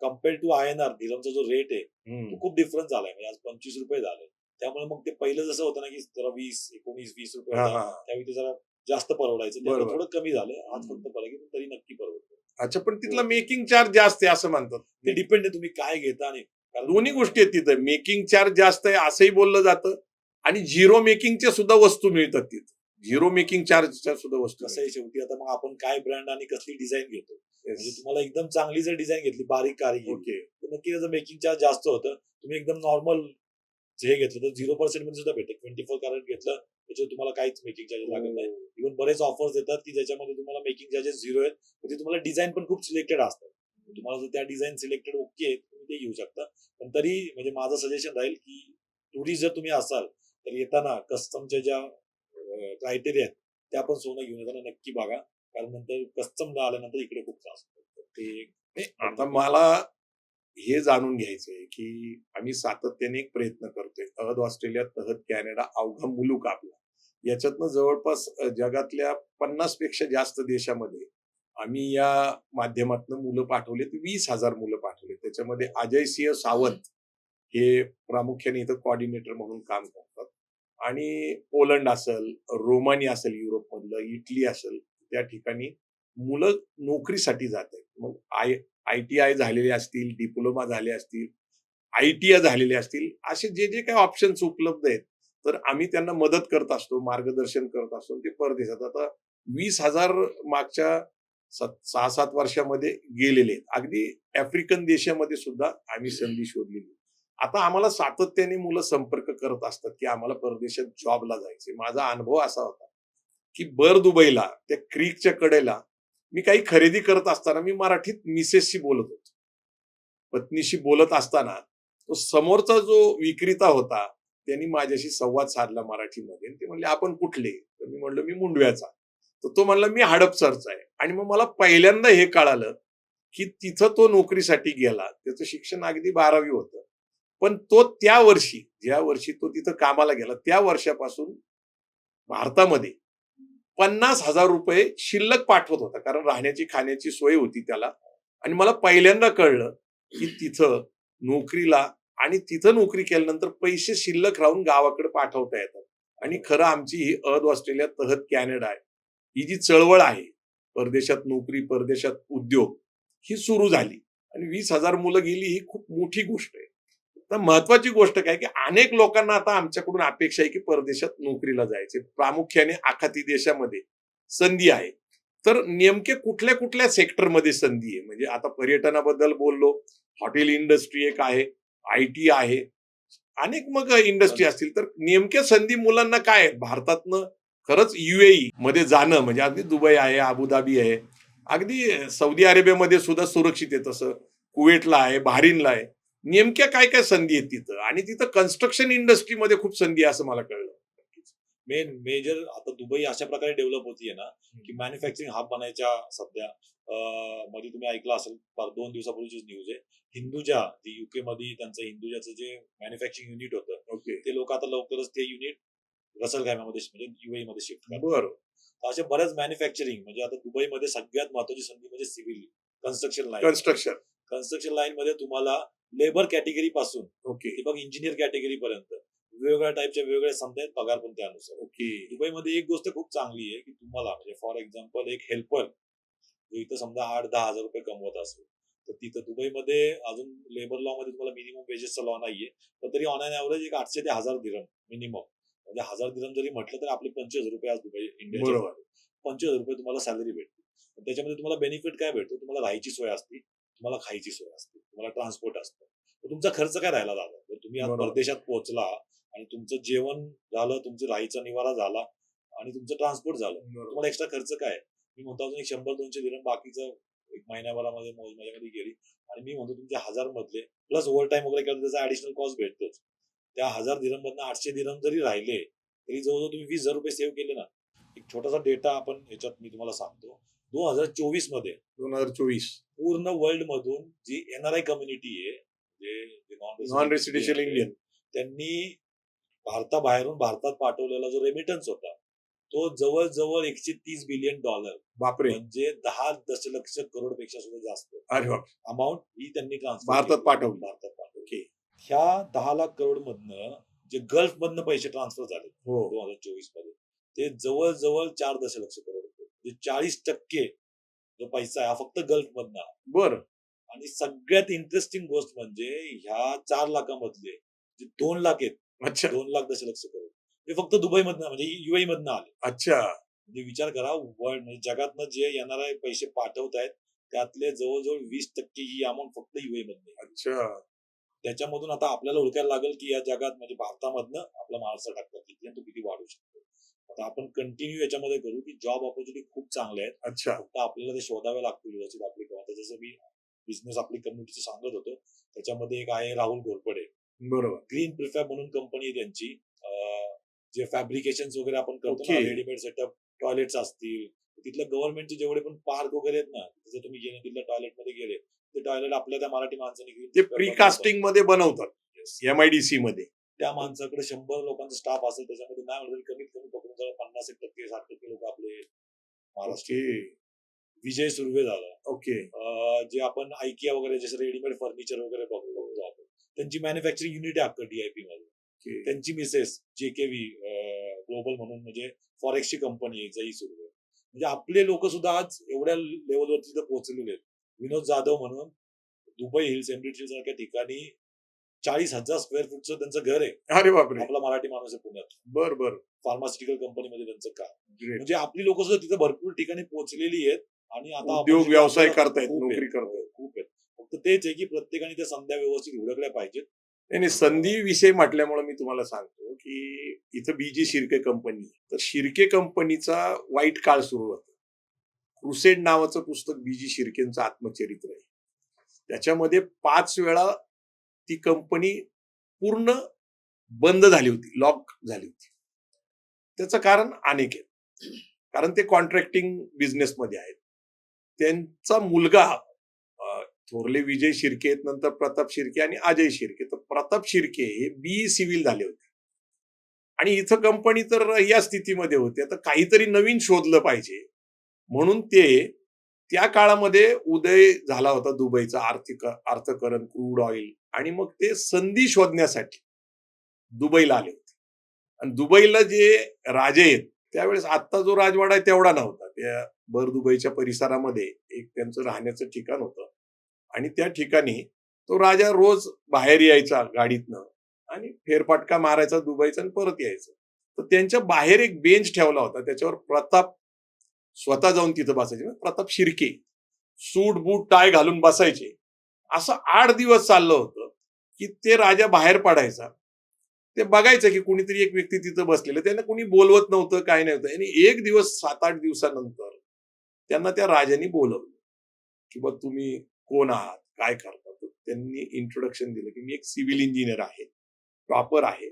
कम्पेअर टू INR दिरहमचा जो रेट आहे तो खूप डिफरन्स झालाय. म्हणजे आज 25 रुपये झाले. त्यामुळे मग ते पहिलं जसं होतं ना की जरा 20, 19, 20 रुपये हा होता, हा. त्यावेळी ते जरा जास्त परवडायचं. ते आता बरोबर. थोडं कमी झालं. आज फक्त फरक आहे, पण तरी नक्की परवडतं. अच्छा, पण तिथला मेकिंग चार्ज जास्त आहे असं म्हणतात. ते डिपेंड आहे तुम्ही काय घेता. आणि कारण दोन्ही गोष्टी आहेत तिथं. मेकिंग चार्ज जास्त आहे असंही बोललं जातं आणि झिरो मेकिंगच्या सुद्धा वस्तू मिळतात तिथं. झिरो मेकिंग चार्जच्या सुद्धा वस्तू कसं आहे शेवटी, आता मग आपण काय ब्रँड आणि कसली डिझाईन घेतो. म्हणजे मिळतात. तुम्हाला एकदम चांगली जर डिझाईन घेतली, बारीक कारिगिरी, ओके. तर नक्की त्याचं मेकिंग चार्ज जास्त होतं. तुम्ही एकदम नॉर्मल जे घेतलं तर 0% मध्ये सुद्धा भेटेल. 24 कॅरेट घेतलं त्याच्यावर तुम्हाला काहीच मेकिंग चार्जेस लागत नाही. इव्हन बरेच ऑफर्स देतात की ज्याच्यामध्ये तुम्हाला मेकिंग चार्जेस झिरो आहेत. म्हणजे तुम्हाला डिझाईन पण खूप सिलेक्टेड असतात. तुम्हाला जर त्या डिझाईन सिलेक्टेड ओके आहेत, तुम्ही ते घेऊ शकता. पण तरी म्हणजे माझं सजेशन राहील की टुरिस्ट जर तुम्ही असाल तर येताना कस्टमच्या ज्या क्रायटेरिया आहेत त्या पण सोनं घेऊन येताना नक्की बघा. कारण नंतर कस्टम आल्यानंतर इकडे खूप त्रास होतो. ते नाही, आता मला हे जाणून घ्यायचंय की आम्ही सातत्याने एक प्रयत्न करतोय. तहत ऑस्ट्रेलिया, तहत कॅनडा, अवघा मुलूक आपला. याच्यातनं जवळपास जगातल्या 50 पेक्षा जास्त देशामध्ये आम्ही या माध्यमातून मुलं पाठवलेत. 20,000 मुलं पाठवले. त्याच्यामध्ये अजय सिंह सावंत हे प्रामुख्याने इथं कोऑर्डिनेटर म्हणून काम करतात. आणि पोलंड असेल, रोमानिया असेल युरोपमधलं, इटली असेल, त्या ठिकाणी मुलं नोकरीसाठी जात आहेत. मग ITI झालेले असतील, डिप्लोमा झाले असतील, ITI झालेले असतील, असे जे जे काही ऑप्शन्स उपलब्ध आहेत, तर आम्ही त्यांना मदत करत असतो, मार्गदर्शन करत असतो. ते परदेशात आता 20,000 मागच्या 6-7 वर्षामध्ये गेलेले आहेत. अगदी आफ्रिकन देशामध्ये सुद्धा आम्ही संधी शोधलेली. आता आम्हाला सातत्याने मुलं संपर्क करत असतात की आम्हाला परदेशात जॉबला जायचे. माझा अनुभव असा होता की दुबईला त्या क्रीकच्या कडेला मी काही खरेदी करत असताना मी मराठीत मिसेसशी बोलत होतो. पत्नीशी बोलत असताना तो समोरचा जो विक्रेता होता त्यांनी माझ्याशी संवाद साधला मराठीमध्ये. ते म्हणले आपण कुठले? तर मी म्हणलं मी मुंडव्याचा. तर तो म्हणला मी हडपसरचा आहे. आणि मग मला पहिल्यांदा हे कळालं की तिथं तो नोकरीसाठी गेला. त्याचं शिक्षण अगदी 12वी होतं. पण तो त्या वर्षी, ज्या वर्षी तो तिथं कामाला गेला त्या वर्षापासून भारतामध्ये 50,000 रुपये शिल्लक पाठवत होता. कारण राहण्याची खाण्याची सोय होती त्याला. आणि मला पहिल्यांदा कळलं की तिथं नोकरीला आणि तिथं नोकरी केल्यानंतर पैसे शिल्लक राहून गावाकडे पाठवता येतात. आणि खरं आमची ही ऑस्ट्रेलिया, तहत कॅनडा आहे, ही जी चळवळ आहे, परदेशात नोकरी, परदेशात उद्योग, ही सुरू झाली. आणि 20,000 मुलं गेली ही खूप मोठी गोष्ट आहे. तर महत्वाची गोष्ट काय की अनेक लोकांना आता आमच्याकडून अपेक्षा आहे की परदेशात नोकरीला जायचे. प्रामुख्याने आखाती देशामध्ये संधी आहे. तर नेमके कुठल्या कुठल्या सेक्टरमध्ये संधी आहे? म्हणजे आता पर्यटनाबद्दल बोललो, हॉटेल इंडस्ट्री एक आहे, IT आहे, अनेक मग इंडस्ट्री असतील. तर नेमक्या संधी मुलांना काय आहेत? भारतातनं खरंच UAE मध्ये जाणं म्हणजे अगदी दुबई आहे, अबुधाबी आहे, अगदी सौदी अरेबियामध्ये सुद्धा सुरक्षित आहे, तसं कुवेटला आहे, बहारीनला आहे. नेमक्या काय काय संधी आहेत तिथं? आणि तिथं कन्स्ट्रक्शन इंडस्ट्रीमध्ये खूप संधी आहे असं मला कळलं. मेजर आता दुबई अशा प्रकारे डेव्हलप होतीये ना की मॅन्युफॅक्चरिंग हब बनायच्या सध्या मध्ये तुम्ही ऐकलं असेल, 2 दिवसापूर्वीची न्यूज आहे. हिंदुजा, ती UK मध्ये त्यांचं हिंदुजाचं जे मॅन्युफॅक्चरिंग युनिट होतं, ओके. ते लोक आता लवकरच ते युनिट रसल खैमामध्ये म्हणजे युएई मध्ये शिफ्ट करतात. बरं. अशा बऱ्याच मॅन्युफॅक्चरिंग म्हणजे आता दुबईमध्ये सगळ्यात महत्वाची संधी म्हणजे civil construction line. Construction. Construction line मध्ये तुम्हाला लेबर कॅटेगरी पासून ओके. ते बघ इंजिनियर कॅटेगरी पर्यंत वेगवेगळ्या टाईपच्या वेगवेगळ्या संधी आहेत, पगार पण त्यानुसार. ओके. दुबईमध्ये एक गोष्ट खूप चांगली आहे की तुम्हाला म्हणजे फॉर एक्झाम्पल एक हेल्पर इथं समजा 8-10 हजार रुपये कमवत असेल तर तिथं दुबईमध्ये अजून लेबर लॉ मध्ये तुम्हाला मिनिमम वेजेसचा लॉ नाहीये, पण तरी ऑन अन ऍव्हरेज एक 800 ते 1000 दिरहम मिनिमम. म्हणजे 1000 दिरहम जरी म्हटलं तर आपले 25,000 रुपये आज दुबई इंडियाचे बरोबर. 25,000 रुपये तुम्हाला सॅलरी भेटते. पण त्याच्यामध्ये तुम्हाला बेनिफिट काय भेटतो? तुम्हाला राहायची सोय असते, तुम्हाला खायची सोय असते, तुम्हाला ट्रान्सपोर्ट असतं. तर तुमचा खर्च काय राहिला दादा? जर तुम्ही आज बरोबर. परदेशात पोहोचला आणि तुमचं जेवण झालं, तुमचं राहायचा निवारा झाला आणि तुमचं ट्रान्सपोर्ट झालं, तुम्हाला एक्स्ट्रा खर्च काय? मी म्हणतो अजून एक 100-200 दिरहम बाकीचं एक महिन्याभरामध्ये माझ्यामध्ये गेली आणि मी म्हणतो तुमचे 1000 मधले प्लस ओव्हर टाइम वगैरे केलं त्याचा ऍडिशनल कॉस्ट भेटतोच. त्या 1000 दिरहम मधनं 800 दिरहम जरी राहिले तरी जवळजवळ तुम्ही 20,000 रुपये सेव्ह केले ना. एक छोटासा डेटा आपण याच्यात मी तुम्हाला सांगतो. 2024 मध्ये 2024 पूर्ण वर्ल्ड मधून जी एनआरआय कम्युनिटी आहे नॉन रेसिडेन्शियल इंडियन त्यांनी भारताबाहेरून भारतात पाठवलेला जो रेमिटन्स होता तो जवळजवळ $130 बिलियन बापरे. म्हणजे 10 दशलक्ष करोड पेक्षा सुद्धा जास्त अरे बाप. अमाऊंट ही त्यांनी ट्रान्सफर भारतात पाठवली. भारतात पाठवली. ओके. ह्या 10 लाख करोड मधनं जे गल्फ मधनं पैसे ट्रान्सफर झाले हो. 2024 मध्ये ते जवळजवळ 4 दशलक्ष करोड रुपये. म्हणजे 40% जो पैसा आहे हा फक्त गल्फ मधनं आहे. बरं. आणि सगळ्यात इंटरेस्टिंग गोष्ट म्हणजे ह्या 4 लाखामधले जे 2 लाख आहेत, अच्छा. 2 लाख दशलक्ष करोड हे फक्त दुबई मधनं म्हणजे युएई मधनं आले. अच्छा. म्हणजे विचार करा वर्ल्ड म्हणजे जगातनं जे येणारे पैसे पाठवतायत त्यातले जवळजवळ 20% ही अमाऊंट फक्त युएई मधनं. अच्छा. त्याच्यामधून आता आपल्याला ओळखायला लागेल की या जगात म्हणजे भारतामधनं आपला महाराष्ट्र टाकतात किती आणि तो किती वाढू शकतो. आता आपण कंटिन्यू याच्यामध्ये करू की जॉब ऑपॉर्च्युनिटी खूप चांगल्या आहेत. अच्छा. फक्त आपल्याला ते शोधावे लागतील व्यवस्थित आपली. आता जसं मी बिझनेस आपली कम्युनिटीचं सांगत होतो त्याच्यामध्ये एक आहे राहुल घोरपडे. बरोबर. ग्रीन प्रिफॅब म्हणून कंपनी आहे त्यांची. जे फॅब्रिकेशन वगैरे आपण करतो ना Okay. रेडीमेड सेटअप टॉयलेट्स असतील तिथलं गव्हर्नमेंटचे जेवढे पण पार्क वगैरे आहेत ना जर तुम्ही गेले तिथल्या टॉयलेट मध्ये गेले ते टॉयलेट आपल्या त्या मराठी माणसाने green ते prefab प्रीकास्टिंग मध्ये बनवतात Yes. MIDC मध्ये. त्या माणसाकडे 100 लोकांचा स्टाफ असेल त्याच्यामध्ये नाही म्हणलं तरी कमीत कमी पकडून जवळ 50% 60% लोक आपले महाराष्ट्र. ओके. विजय सुर्वे झाला. ओके. जे आपण आयकिया वगैरे जसे रेडीमेड फर्निचर वगैरे बघतो आपण त्यांची मॅन्युफॅक्चरिंग युनिट आहे अख्खं DIP मध्ये. ओके. त्यांची मिसेस JKV ग्लोबल म्हणून म्हणजे फॉरेक्सची कंपनी आहे जई सुर्वे. म्हणजे आपले लोक सुद्धा आज एवढ्या लेवलवरती तिथे पोहोचलेले आहेत. विनोद जाधव म्हणून दुबई हिल्स एमडी सारख्या ठिकाणी 40,000 स्क्वेअर फूटचं त्यांचं घर आहे. अरे बापरे. आपला मराठी माणूस आहे पुण्यात. बर बर. फार्मास्युटिकल कंपनीमध्ये त्यांचं काम. ग्रेट. म्हणजे आपली लोक सुद्धा तिथे भरपूर ठिकाणी पोहोचलेली आहेत आणि आता उद्योग opportunity व्यवसाय आपल्याला करतायत, खूप नोकरी आहेत. करतायत. खूप आहेत. फक्त तेच आहे की प्रत्येकाने त्या संध्या व्यवस्थित हुडकल्या पाहिजेत. नाही संधी विषय म्हटल्यामुळे मी तुम्हाला सांगतो की इथं BG शिर्के कंपनी तर शिर्के कंपनीचा वाईट काळ सुरू होता. क्रुसेड नावाचं पुस्तक BG शिर्केंचं आत्मचरित्र आहे. त्याच्यामध्ये 5 वेळा ती कंपनी पूर्ण बंद झाली होती, लॉक झाली होती. त्याचं कारण अनेक आहे. कारण ते कॉन्ट्रॅक्टिंग बिझनेस मध्ये आहेत. त्यांचा मुलगा थोरले विजय शिर्के आहेत, नंतर प्रताप शिर्के आणि अजय शिर्के. तर प्रताप शिर्के हे BE सिव्हिल झाले होते आणि इथं कंपनी तर या स्थितीमध्ये होती. आता काहीतरी नवीन शोधलं पाहिजे म्हणून ते त्या काळामध्ये उदय झाला होता दुबईचा अर्थकरण क्रूड ऑइल आणि मग ते संधी शोधण्यासाठी दुबईला आले होते. आणि दुबईला जे राजे आहेत त्यावेळेस आत्ता जो राजवाडा आहे तेवढा नव्हता. त्या भर दुबईच्या परिसरामध्ये एक त्यांचं राहण्याचं ठिकाण होतं आणि त्या ठिकाणी तो राजा रोज बाहेर यायचा गाडीतनं आणि फेरफटका मारायचा दुबईचा आणि परत यायचं. तर त्यांच्या बाहेर एक बेंच ठेवला होता त्याच्यावर प्रताप स्वतः जाऊन तिथं बसायचे. प्रताप शिर्के सूट बूट टाय घालून बसायचे. असं 8 दिवस चाललं होतं की ते राजा बाहेर पडायचा. ते बघायचं की कुणीतरी एक व्यक्ती तिथं बसलेलं त्यांना कुणी बोलवत नव्हतं काय नव्हतं. आणि एक दिवस 7-8 दिवसानंतर त्यांना त्या राजाने बोलवलं की बघ तुम्ही कोण आहात काय करता. त्यांनी इंट्रोडक्शन दिलं की मी एक सिव्हिल इंजिनियर आहे, प्रॉपर आहे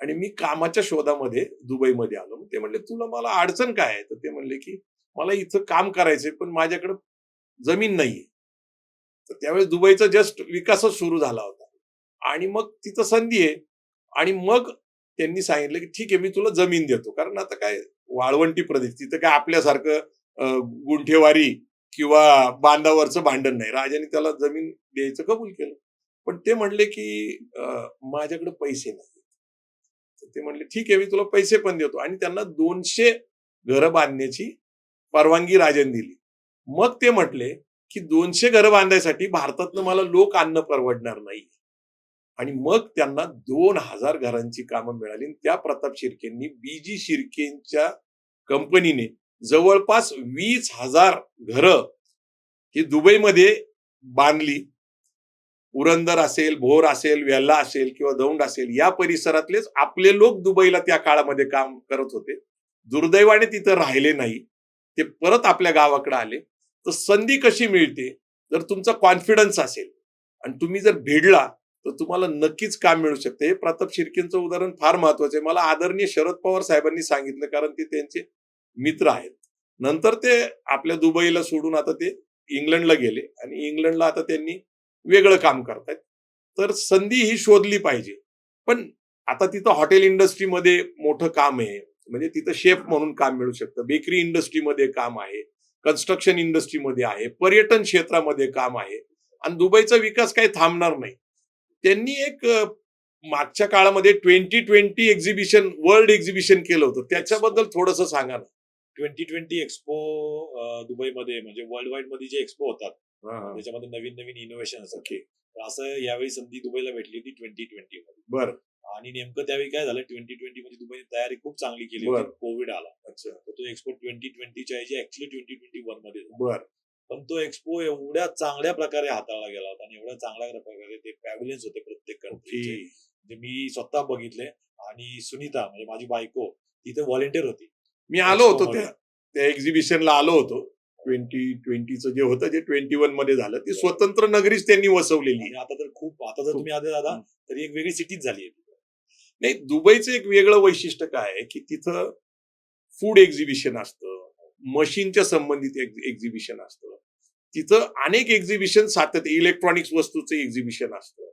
आणि मी कामाच्या शोधामध्ये दुबईमध्ये आलो. ते म्हणले तुला मला अडचण काय आहे. तर ते म्हणले की मला इथं काम करायचंय पण माझ्याकडे जमीन नाहीये. तर त्यावेळेस दुबईचा जस्ट विकासच सुरू झाला होता आणि मग तिथं संधी आहे आणि मग त्यांनी सांगितलं की ठीक आहे, मी तुला जमीन देतो. कारण आता काय वाळवंटी प्रदेश, तिथं काय आपल्यासारखं गुंठेवारी किंवा बांधावरचं भांडण नाही. राजाने त्याला जमीन द्यायचं कबूल केलं. पण ते म्हणले की माझ्याकडे पैसे नाही. ते म्हणले ठीक आहे, मी तुला पैसे पण देतो. आणि त्यांना 200 घरं बांधण्याची परवानगी राजाने दिली. मग ते म्हटले की 200 घरं बांधायसाठी भारतातनं मला लोक आणणं परवडणार नाही. आणि मग त्यांना 2000 घरांची कामं मिळाली. त्या प्रताप शिर्केंनी बीजी शिर्केंच्या कंपनीने जवळपास 20,000 घरं ही दुबईमध्ये बांधली. पुरंदर असेल, भोर असेल, वेल्हा असेल किंवा दौंड असेल, या परिसरातलेच आपले लोक दुबईला त्या काळामध्ये काम करत होते. दुर्दैवाने तिथं राहिले नाही, ते परत आपल्या गावाकडे आले. तर संधी कशी मिळते, जर तुमचा कॉन्फिडन्स असेल आणि तुम्ही जर भिडला तर तुम्हाला नक्कीच काम मिळू शकते. हे प्रताप शिर्केंचं उदाहरण फार महत्वाचं आहे. मला आदरणीय शरद पवार साहेबांनी सांगितलं, कारण ते त्यांचे मित्र आहेत. नंतर ते आपल्या दुबईला सोडून आता ते इंग्लंडला गेले आणि इंग्लंडला आता त्यांनी वेगळं काम करतायत. तर संधी ही शोधली पाहिजे. पण आता तिथं हॉटेल इंडस्ट्रीमध्ये मोठं काम आहे, म्हणजे तिथं शेफ म्हणून काम मिळू शकतं. बेकरी इंडस्ट्रीमध्ये काम आहे, कन्स्ट्रक्शन इंडस्ट्रीमध्ये आहे, पर्यटन क्षेत्रामध्ये काम आहे. आणि दुबईचा विकास काही थांबणार नाही. त्यांनी एक मागच्या काळामध्ये 2020 एक्झिबिशन, वर्ल्ड एक्झिबिशन केलं होतं. त्याच्याबद्दल थोडंसं सांगा ना. 2020 एक्सपो दुबईमध्ये, म्हणजे वर्ल्ड वाईड मध्ये जे एक्सपो होतात त्याच्यामध्ये नवीन नवीन इनोव्हेशन असतात. असं यावेळी संधी दुबईला भेटली होती 2020 मध्ये. बरं. आणि नेमकं त्यावेळी काय झालं, 2020 मध्ये दुबईने तयारी खूप चांगली केली होती. कोविड आला. अच्छा. तर तो एक्सपो 2020च्या ऐवजी ऍक्च्युली 2021 मध्ये झाला. बरं. पण तो एक्सपो एवढ्या चांगल्या प्रकारे हाताळला गेला होता आणि एवढ्या चांगल्या प्रकारे ते पॅव्हिलियन्स होते प्रत्येक कंट्रीचे, म्हणजे मी स्वतः बघितले. आणि सुनीता म्हणजे माझी बायको तिथे व्हॉलेंटियर होती. मी आलो होतो त्या एक्झिबिशनला आलो होतो. 2020चं जे होतं, जे 21 मध्ये झालं, ती स्वतंत्र नगरीच त्यांनी वसवलेली. आणि आता तर खूप, आता जर तुम्ही आले दादा तर एक वेगळी सिटीच झाली आहे. नाही, दुबईचं एक वेगळं वैशिष्ट्य काय आहे की तिथं फूड एक्झिबिशन असतं, मशीनच्या संबंधित एक्झिबिशन असतं. तिथं अनेक एक्झिबिशन सातत्य, इलेक्ट्रॉनिक्स वस्तूचं एक्झिबिशन असतं.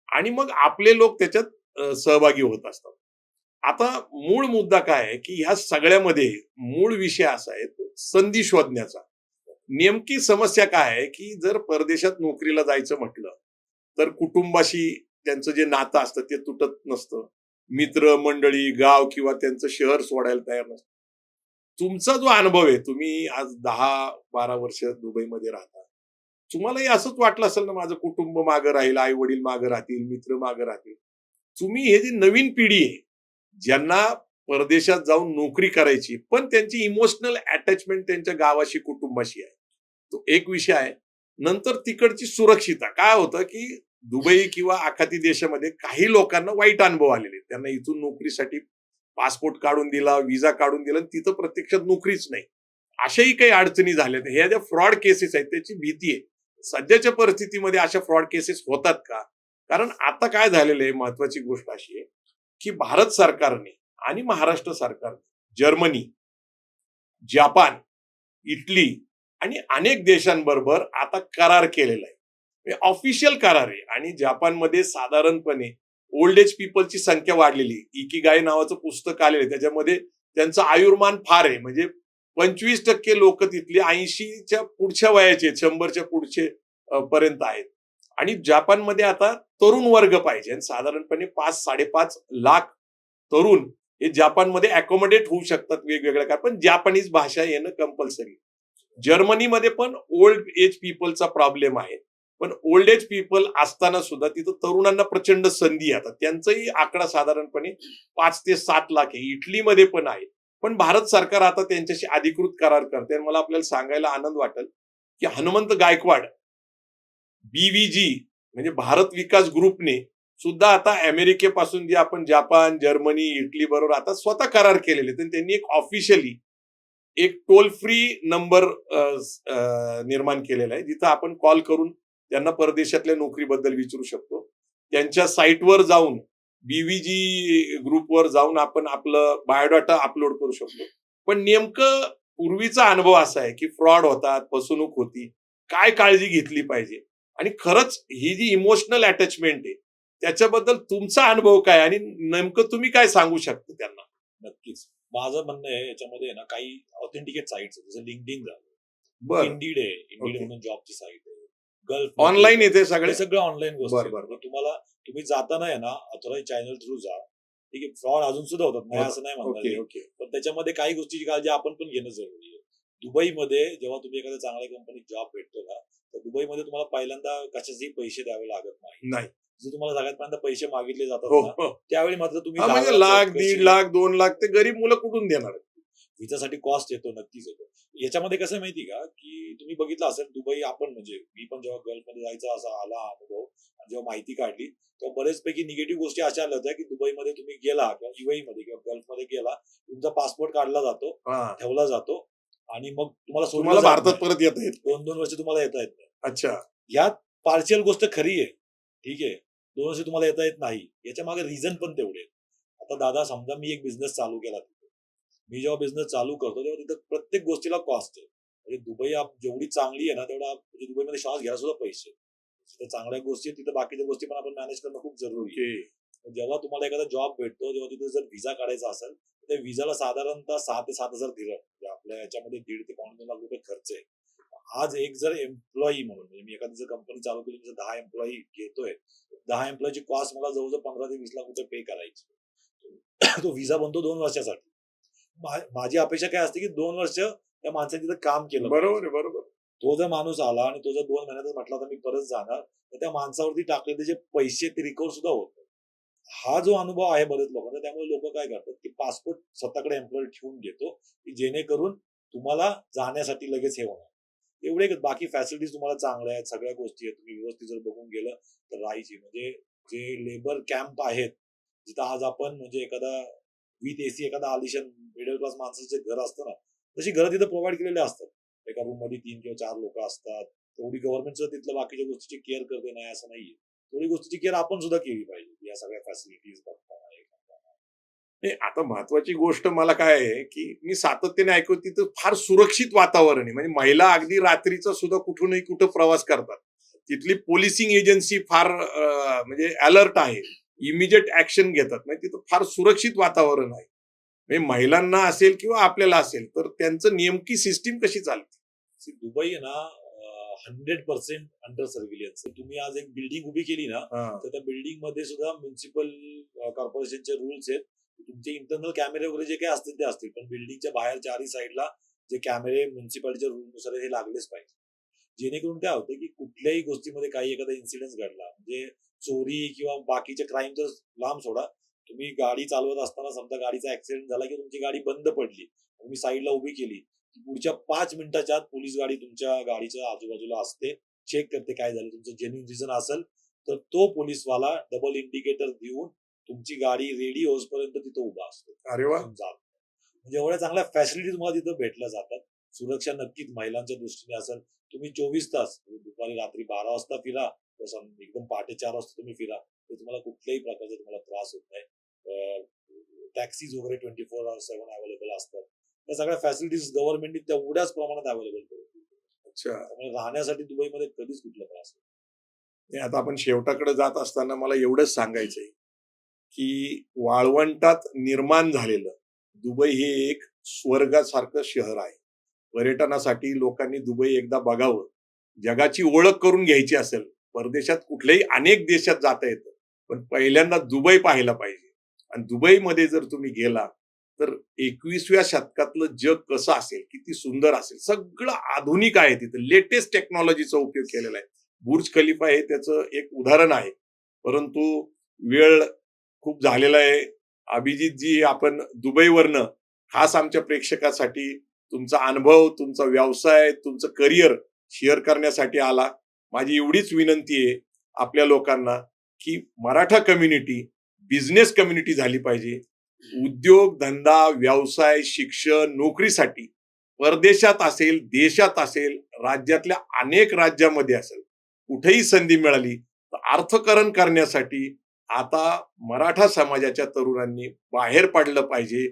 आणि मग आपले लोक त्याच्यात सहभागी होत असतात. आता मूळ मुद्दा काय आहे की ह्या सगळ्यामध्ये मूळ विषय असा आहे संधी शोधण्याचा. नेमकी समस्या काय आहे की जर परदेशात नोकरीला जायचं म्हटलं तर कुटुंबाशी त्यांचं जे नातं असतं ते तुटत नसतं. मित्र मंडळी, गाव किंवा त्यांचं शहर सोडायला तयार नसतं. तुमचा जो अनुभव आहे, तुम्ही आज 10-12 वर्ष दुबईमध्ये राहता, तुम्हालाही असंच वाटलं असेल ना, माझं कुटुंब मागं राहील, आई वडील मागं राहतील, मित्र मागं राहतील. तुम्ही हे जी नवीन पिढी आहे, ज्यांना परदेशात जाऊन नोकरी करायची, पण त्यांची इमोशनल अटॅचमेंट त्यांच्या गावाशी, कुटुंबाशी आहे, तो एक विषय आहे. नंतर तिकडची सुरक्षितता. काय होतं की दुबई किंवा आखाती देशामध्ये काही लोकांना वाईट अनुभव आलेले. त्यांना इथून नोकरीसाठी पासपोर्ट काढून दिला, व्हिसा काढून दिला, तिथं प्रत्यक्षात नोकरीच नाही. अशाही काही अडचणी झाल्या. ह्या ज्या फ्रॉड केसेस आहेत त्याची भीती आहे. सध्याच्या परिस्थितीमध्ये अशा फ्रॉड केसेस होतात का? कारण आता काय झालेलं आहे, महत्वाची गोष्ट अशी आहे की भारत सरकारने आणि महाराष्ट्र सरकारने जर्मनी, जपान, इटली आणि अनेक देशांबरोबर आता करार केलेला आहे. ऑफिशियल करार आहे. आणि जपानमध्ये साधारणपणे ओल्ड एज पीपलची संख्या वाढलेली. इकिगाई नावाचं पुस्तक आलेलं आहे, त्याच्यामध्ये त्यांचं आयुर्मान फार आहे. म्हणजे 25% लोक तिथले 80च्या पुढच्या वयाचे, 100च्या पुढचे पर्यंत आहेत. आणि जपानमध्ये आता तरुण वर्ग पाहिजे. आणि साधारणपणे 5-5.5 लाख तरुण हे जपानमध्ये अकोमोडेट होऊ शकतात वेगवेगळ्या काय. पण जपानीज भाषा येणं कंपल्सरी. जर्मनीमध्ये पण ओल्ड एज पीपलचा प्रॉब्लेम आहे. पण ओल्ड एज पीपल असताना सुद्धा तिथं तरुणांना प्रचंड संधी येतात. त्यांचाही आकडा साधारणपणे 5 ते 7 लाख आहे. इटलीमध्ये पण आहे. पण भारत सरकार आता त्यांच्याशी अधिकृत करार करते. आणि मला आपल्याला सांगायला आनंद वाटेल की हनुमंत गायकवाड, BVG म्हणजे भारत विकास ग्रुपने सुद्धा आता अमेरिकेपासून जे आपण जपान, जर्मनी, इटली बरोबर आता स्वतः करार केलेले. तर त्यांनी एक ऑफिशियली एक टोल फ्री नंबर निर्माण केलेला आहे, जिथं आपण कॉल करून त्यांना परदेशातल्या नोकरीबद्दल विचारू शकतो. त्यांच्या साईटवर जाऊन, BVG ग्रुपवर जाऊन आपण आपलं बायोडाटा अपलोड करू शकतो. पण नेमकं पूर्वीचा अनुभव असा आहे की फ्रॉड होतात, फसवणूक होती, काय काळजी घेतली पाहिजे. आणि खरंच ही जी इमोशनल अटॅचमेंट आहे त्याच्याबद्दल तुमचा अनुभव काय आणि नेमकं तुम्ही काय सांगू शकता त्यांना? नक्कीच. माझं म्हणणं आहे याच्यामध्ये ना काही ऑथेंटिकेट साईट्स जसं लिंक्डइन झालं, बर. इंडीड आहे, इंडीड ओके. म्हणून जॉबची साईट आहे, गल्फ ऑनलाईन येते सगळे? हे सगळं ऑनलाईन गोष्टी बर, बर, आहेत. बर. तुम्ही जाताना आहे ना ऑथराईज चॅनल थ्रू जा. ठीक आहे, फ्रॉड अजून सुद्धा होतात, नाही होतात. असं नाही म्हणणार ओके मी. ओके. पण त्याच्यामध्ये काही गोष्टीची काळजी आपण पण घेणं जरुरी आहे. दुबईमध्ये जेव्हा तुम्ही एखाद्या चांगल्या कंपनीत जॉब भेटतो ना, तर दुबईमध्ये तुम्हाला पहिल्यांदा कशाचेही पैसे द्यावे लागत नाही. नाही. जर तुम्हाला सगळ्यात पहिल्यांदा पैसे मागितले जातात हो ना, हो. त्यावेळी मात्र तुम्ही हा, म्हणजे जागा, लाख, चौकशी, 1.5 लाख, 2 लाख ते गरीब मुलं कुठून देणार? विजासाठी कॉस्ट येतो, नक्कीच येतो. याच्यामध्ये कसं आहे माहिती का, की तुम्ही बघितलं असेल दुबई, आपण म्हणजे मी पण जेव्हा गल्फमध्ये जायचा असा आला अनुभव आणि जेव्हा माहिती काढली तेव्हा बरेचपैकी निगेटिव्ह गोष्टी अशा आल्या होत्या की दुबईमध्ये तुम्ही गेला किंवा UAE मध्ये किंवा गल्फमध्ये गेला, तुमचा पासपोर्ट काढला जातो, हा. ठेवला जातो आणि मग तुम्हाला सोडलं तुम्हाला जात भारतात नाही. परत येता येत नाही. 2-2 वर्ष तुम्हाला येता येत नाही. अच्छा. यात पार्शियल गोष्ट खरी आहे. ठीक आहे, 2 वर्ष तुम्हाला येता येत नाही, याच्या मागे रिझन पण तेवढे आहेत. आता दादा समजा मी एक बिझनेस चालू केला तिथे, मी जेव्हा बिझनेस चालू करतो तेव्हा तिथं प्रत्येक गोष्टीला कॉस्ट आहे. म्हणजे दुबई जेवढी चांगली आहे ना तेवढा म्हणजे दुबईमध्ये श्वास घ्यायला सुद्धा पैसे. तिथं चांगल्या गोष्टी आहेत, तिथं बाकीच्या गोष्टी पण आपण मॅनेज करणं खूप जरुरी आहे. ओके. जेव्हा तुम्हाला एखादा जॉब भेटतो, जेव्हा तिथे जर व्हिसा काढायचा असेल तर त्या व्हिसाला साधारणतः 6 ते 7,000 दिरहम, म्हणजे आपल्या याच्यामध्ये 1.5 ते 2 लाख रुपये खर्च आहे. आज एक जर एम्प्लॉई म्हणून म्हणजे मी एखादी जर कंपनी चालू केली, जर 10 एम्प्लॉई घेतोय, 10 एम्प्लॉईची कॉस्ट मला जवळजवळ 15 ते 20 लाख रुपये पे करायची. तो व्हिसा बनतो 2 वर्षासाठी. माझी अपेक्षा काय असते की 2 वर्ष त्या माणसाने तिथं काम केलं बरोबर पाहिजे. आहे, बरोबर. तो जर माणूस आला आणि तो जर 2 महिन्यातच म्हटला तर मी परत जाणार, तर त्या माणसावरती टाकलेले जे पैसे ते रिकव्हर सुद्धा होत नाही. हा जो अनुभव आहे बरेच लोकांना, त्यामुळे लोक काय करतात की पासपोर्ट स्वतःकडे एम्प्लॉई ठेवून घेतो की जेणेकरून तुम्हाला जाण्यासाठी लगेच हे होणार. एवढे बाकी फॅसिलिटीज तुम्हाला चांगल्या आहेत, सगळ्या गोष्टी आहेत, तुम्ही व्यवस्थित जर बघून गेलं तर राहायची म्हणजे जे लेबर कॅम्प आहेत जिथं आज आपण म्हणजे एखादा विथ AC एखादा आलिशान मिडल क्लास माणसाचं जे घर असतं ना, तशी घरं तिथं प्रोव्हाइड केलेले असतात. एका रूम मध्ये 3 किंवा 4 लोक असतात. तेवढी गव्हर्नमेंट सुद्धा तिथल्या बाकीच्या गोष्टीची केअर करते नाही असं नाहीये. तेवढी गोष्टीची केअर आपण सुद्धा केली पाहिजे या सगळ्या फॅसिलिटीज बघताना हे करताना. नाही, आता महत्वाची गोष्ट मला काय आहे की मी सातत्याने ऐकतो तिथं फार सुरक्षित वातावरण आहे. म्हणजे महिला अगदी रात्रीचा सुद्धा कुठूनही कुठं प्रवास करतात. तिथली पोलिसिंग एजन्सी फार म्हणजे अलर्ट आहे, इमिजिएट ऍक्शन घेतात. म्हणजे तिथं फार सुरक्षित वातावरण आहे. म्हणजे महिलांना असेल किंवा आपल्याला असेल तर त्यांचं नेमकी सिस्टीम कशी चालते? दुबई आहे ना 100% अंडर सर्व्हिलन्स. तुम्ही आज एक बिल्डिंग उभी केली ना, हा. तर त्या बिल्डिंग मध्ये सुद्धा म्युन्सिपल कॉर्पोरेशनचे रूल्स आहेत. तुमचे इंटरनल कॅमेरे वगैरे जे काही असतील ते असतील, पण बिल्डिंगच्या बाहेर चारही साईडला जे कॅमेरे म्युन्सिपालिटीच्या रूलनुसार हे लागलेच पाहिजे. जेणेकरून काय होतं की कुठल्याही गोष्टीमध्ये काही एखादा इन्सिडेंट घडला, म्हणजे चोरी किंवा बाकीचे क्राईम तर लांब सोडा, तुम्ही गाडी चालवत असताना समजा गाडीचा ऍक्सिडेंट झाला की तुमची गाडी बंद पडली, तुम्ही साईडला उभी केली, पुढच्या 5 मिनिटाच्या आत पोलीस गाडी तुमच्या गाडीच्या आजूबाजूला असते, चेक करते काय झालं. तुमचं जेन्युइन रिझन असेल तर तो पोलीसवाला डबल इंडिकेटर देऊन तुमची गाडी रेडी होईपर्यंत तिथं उभा असतो. अरे वा. म्हणजे एवढ्या चांगल्या फॅसिलिटी तुम्हाला तिथं भेटल्या जातात. सुरक्षा नक्कीच महिलांच्या दृष्टीने असेल. तुम्ही 24 तास दुपारी रात्री 12 वाजता फिरा, एकदम पहाटे 4 वाजता तुम्ही फिरा, तर तुम्हाला कुठल्याही प्रकारचा तुम्हाला त्रास होत नाही. टॅक्सीज वगैरे 24/7 अवेलेबल असतात. त्या सगळ्या फॅसिलिटीज गव्हर्नमेंटने तेवढ्याच प्रमाणात अवेलेबल करून दिली. अच्छा. त्यामुळे राहण्यासाठी दुबईमध्ये कधीच कुठला त्रास होत नाही, आता आपण शेवटाकडे जात असताना मला एवढंच सांगायचंय की वाळवंटात निर्माण झालेलं दुबई हे एक स्वर्गासारखं शहर आहे. पर्यटनासाठी लोकांनी दुबई एकदा बघावं. जगाची ओळख करून घ्यायची असेल, परदेशात कुठल्याही अनेक देशात जाता येतं, पण पहिल्यांदा दुबई पाहायला पाहिजे. आणि दुबईमध्ये जर तुम्ही गेला तर 21व्या शतकातलं जग कसं असेल, किती सुंदर असेल, सगळं आधुनिक आहे. तिथं लेटेस्ट टेक्नॉलॉजीचा उपयोग केलेला आहे. बुर्ज खलिफा हे त्याचं एक उदाहरण आहे. परंतु वेळ खूप झालेला आहे. अभिजितजी, आपण दुबईवरनं खास आमच्या प्रेक्षकासाठी तुमचा अनुभव, तुमचा व्यवसाय, तुमचं करिअर शेअर करण्यासाठी आला. माझी एवढीच विनंती आहे आपल्या लोकांना की मराठा कम्युनिटी बिझनेस कम्युनिटी झाली पाहिजे. उद्योग धंदा, व्यवसाय, शिक्षण, नोकरीसाठी परदेशात असेल, देशात असेल, राज्यातल्या अनेक राज्यामध्ये असेल, कुठेही संधी मिळाली तर अर्थकरण करण्यासाठी आता मराठा समाजाच्या तरुणांनी बाहेर पडलं पाहिजे.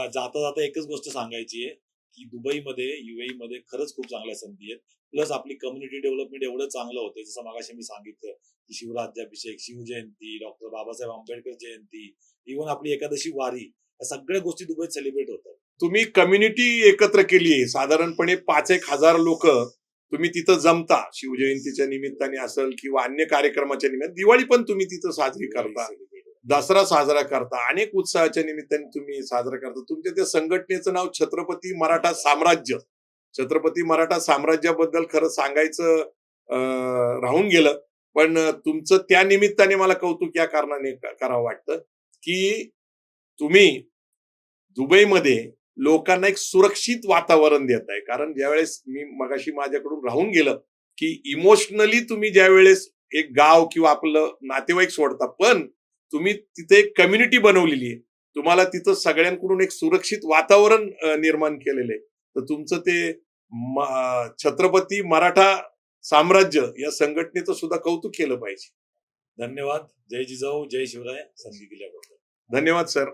जाता जाता एकच गोष्ट सांगायची आहे की दुबईमध्ये UAE मध्ये खरंच खूप चांगल्या संधी आहेत. प्लस आपली कम्युनिटी डेव्हलपमेंट एवढं चांगलं होतं जसं मगाशी मी सांगितलं की शिवराज्याभिषेक, शिवजयंती, डॉक्टर बाबासाहेब आंबेडकर जयंती, इव्हन आपली एकादशी वारी, या सगळ्या गोष्टी दुबईत सेलिब्रेट होतात. तुम्ही कम्युनिटी एकत्र केली आहे. साधारणपणे 5,000-1,000 लोक तुम्ही तिथं जमता. शिवजयंतीच्या निमित्ताने असेल किंवा अन्य कार्यक्रमाच्या निमित्त. दिवाळी पण तुम्ही तिथं साजरी करता. दसरा साजरा करता. अनेक उत्सवाच्या निमित्ताने तुम्ही साजरा करता. तुमच्या त्या संघटनेचं नाव छत्रपती मराठा साम्राज्य. छत्रपती मराठा साम्राज्याबद्दल खरं सांगायचं राहून गेलं. पण तुमचं त्या निमित्ताने मला कौतुक या कारणाने करावं वाटतं की तुम्ही दुबईमध्ये लोकांना एक सुरक्षित वातावरण देत आहे. कारण ज्यावेळेस मी मगाशी माझ्याकडून राहून गेलं की इमोशनली तुम्ही ज्यावेळेस एक गाव किंवा आपलं नातेवाईक सोडता, पण तुम्ही तिथे एक कम्युनिटी बनवलेली आहे. तुम्हाला तिथं सगळ्यांकडून एक सुरक्षित वातावरण निर्माण केलेलं आहे. तर तुमचं ते छत्रपती मराठा साम्राज्य या संघटनेचं सुद्धा कौतुक केलं पाहिजे. धन्यवाद. जय जिजाऊ, जय शिवराय, संधी दिल्याबद्दल. धन्यवाद सर.